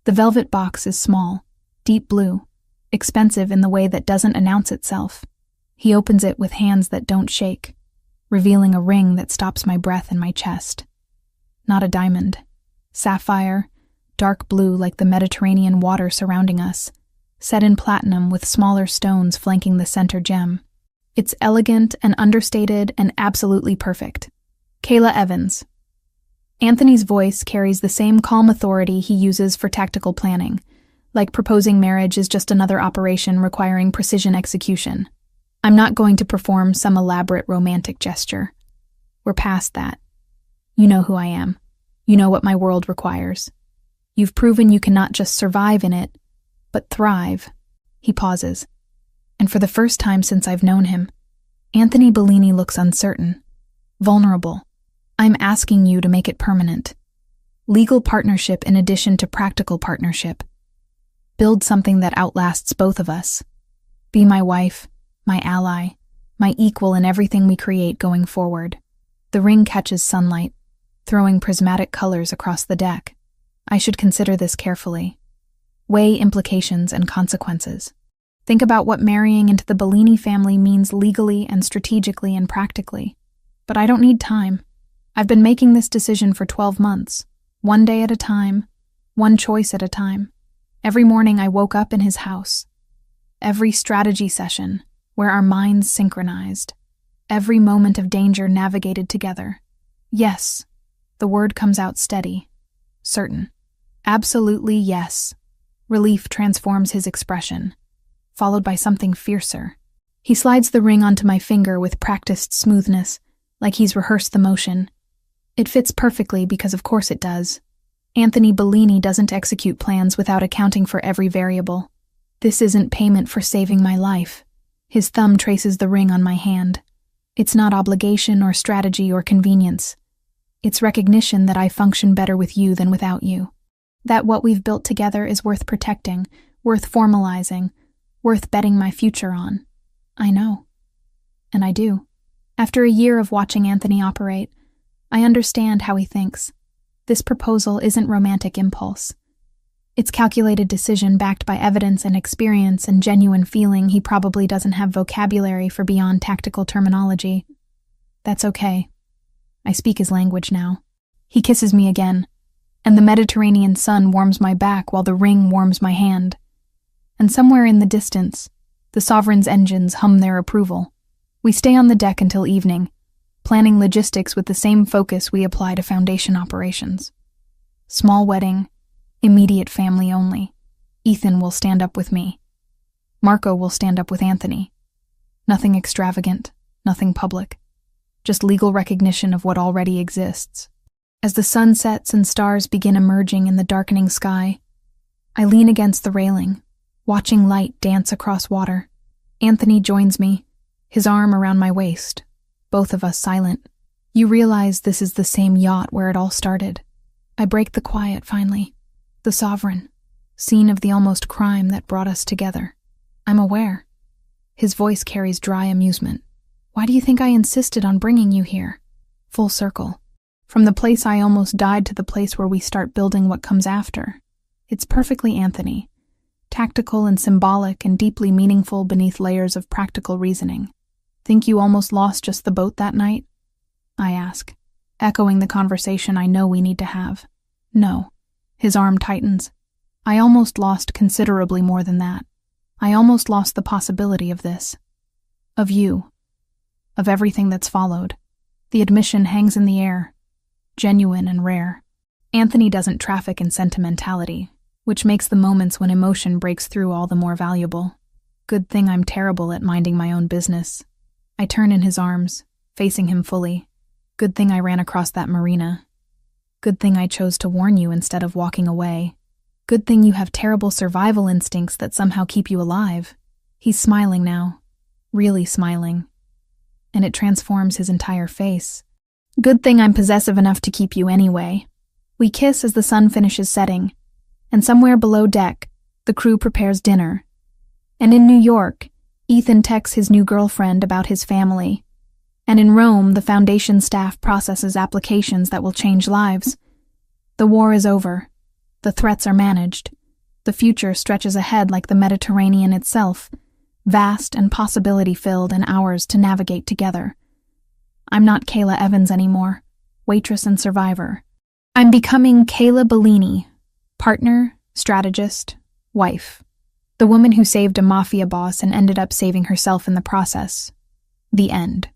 The velvet box is small, deep blue, expensive in the way that doesn't announce itself. He opens it with hands that don't shake, revealing a ring that stops my breath in my chest. Not a diamond. Sapphire, dark blue like the Mediterranean water surrounding us, set in platinum with smaller stones flanking the center gem. It's elegant and understated and absolutely perfect. Kayla Evans. Anthony's voice carries the same calm authority he uses for tactical planning, like proposing marriage is just another operation requiring precision execution. I'm not going to perform some elaborate romantic gesture. We're past that. You know who I am. You know what my world requires. You've proven you cannot just survive in it, but thrive. He pauses. And for the first time since I've known him, Anthony Bellini looks uncertain, vulnerable. I'm asking you to make it permanent. Legal partnership in addition to practical partnership. Build something that outlasts both of us. Be my wife, my ally, my equal in everything we create going forward. The ring catches sunlight, throwing prismatic colors across the deck. I should consider this carefully. Weigh implications and consequences. Think about what marrying into the Bellini family means legally and strategically and practically. But I don't need time. I've been making this decision for 12 months, one day at a time, one choice at a time. Every morning I woke up in his house. Every strategy session, where our minds synchronized. Every moment of danger navigated together. Yes, the word comes out steady, certain. Absolutely yes. Relief transforms his expression, followed by something fiercer. He slides the ring onto my finger with practiced smoothness, like he's rehearsed the motion. It fits perfectly because of course it does. Anthony Bellini doesn't execute plans without accounting for every variable. This isn't payment for saving my life. His thumb traces the ring on my hand. It's not obligation or strategy or convenience. It's recognition that I function better with you than without you. That what we've built together is worth protecting, worth formalizing, worth betting my future on. I know. And I do. After a year of watching Anthony operate, I understand how he thinks. This proposal isn't romantic impulse. It's calculated decision backed by evidence and experience and genuine feeling. He probably doesn't have vocabulary for beyond tactical terminology. That's okay. I speak his language now. He kisses me again, and the Mediterranean sun warms my back while the ring warms my hand. And somewhere in the distance, the Sovereign's engines hum their approval. We stay on the deck until evening, planning logistics with the same focus we apply to foundation operations. Small wedding, immediate family only. Ethan will stand up with me. Marco will stand up with Anthony. Nothing extravagant, nothing public. Just legal recognition of what already exists. As the sun sets and stars begin emerging in the darkening sky, I lean against the railing, watching light dance across water. Anthony joins me, his arm around my waist, both of us silent. You realize this is the same yacht where it all started. I break the quiet finally. The Sovereign, scene of the almost crime that brought us together. I'm aware. His voice carries dry amusement. Why do you think I insisted on bringing you here? Full circle. From the place I almost died to the place where we start building what comes after. It's perfectly Anthony. Tactical and symbolic and deeply meaningful beneath layers of practical reasoning. Think you almost lost just the boat that night? I ask, echoing the conversation I know we need to have. No. His arm tightens. I almost lost considerably more than that. I almost lost the possibility of this. Of you. Of everything that's followed. The admission hangs in the air. Genuine and rare. Anthony doesn't traffic in sentimentality, which makes the moments when emotion breaks through all the more valuable. Good thing I'm terrible at minding my own business. I turn in his arms, facing him fully. Good thing I ran across that marina. Good thing I chose to warn you instead of walking away. Good thing you have terrible survival instincts that somehow keep you alive. He's smiling now. Really smiling. And it transforms his entire face. Good thing I'm possessive enough to keep you anyway. We kiss as the sun finishes setting, and somewhere below deck, the crew prepares dinner. And in New York, Ethan texts his new girlfriend about his family. And in Rome, the foundation staff processes applications that will change lives. The war is over. The threats are managed. The future stretches ahead like the Mediterranean itself, vast and possibility-filled and ours to navigate together. I'm not Kayla Evans anymore, waitress and survivor. I'm becoming Kayla Bellini, partner, strategist, wife. The woman who saved a mafia boss and ended up saving herself in the process. The end.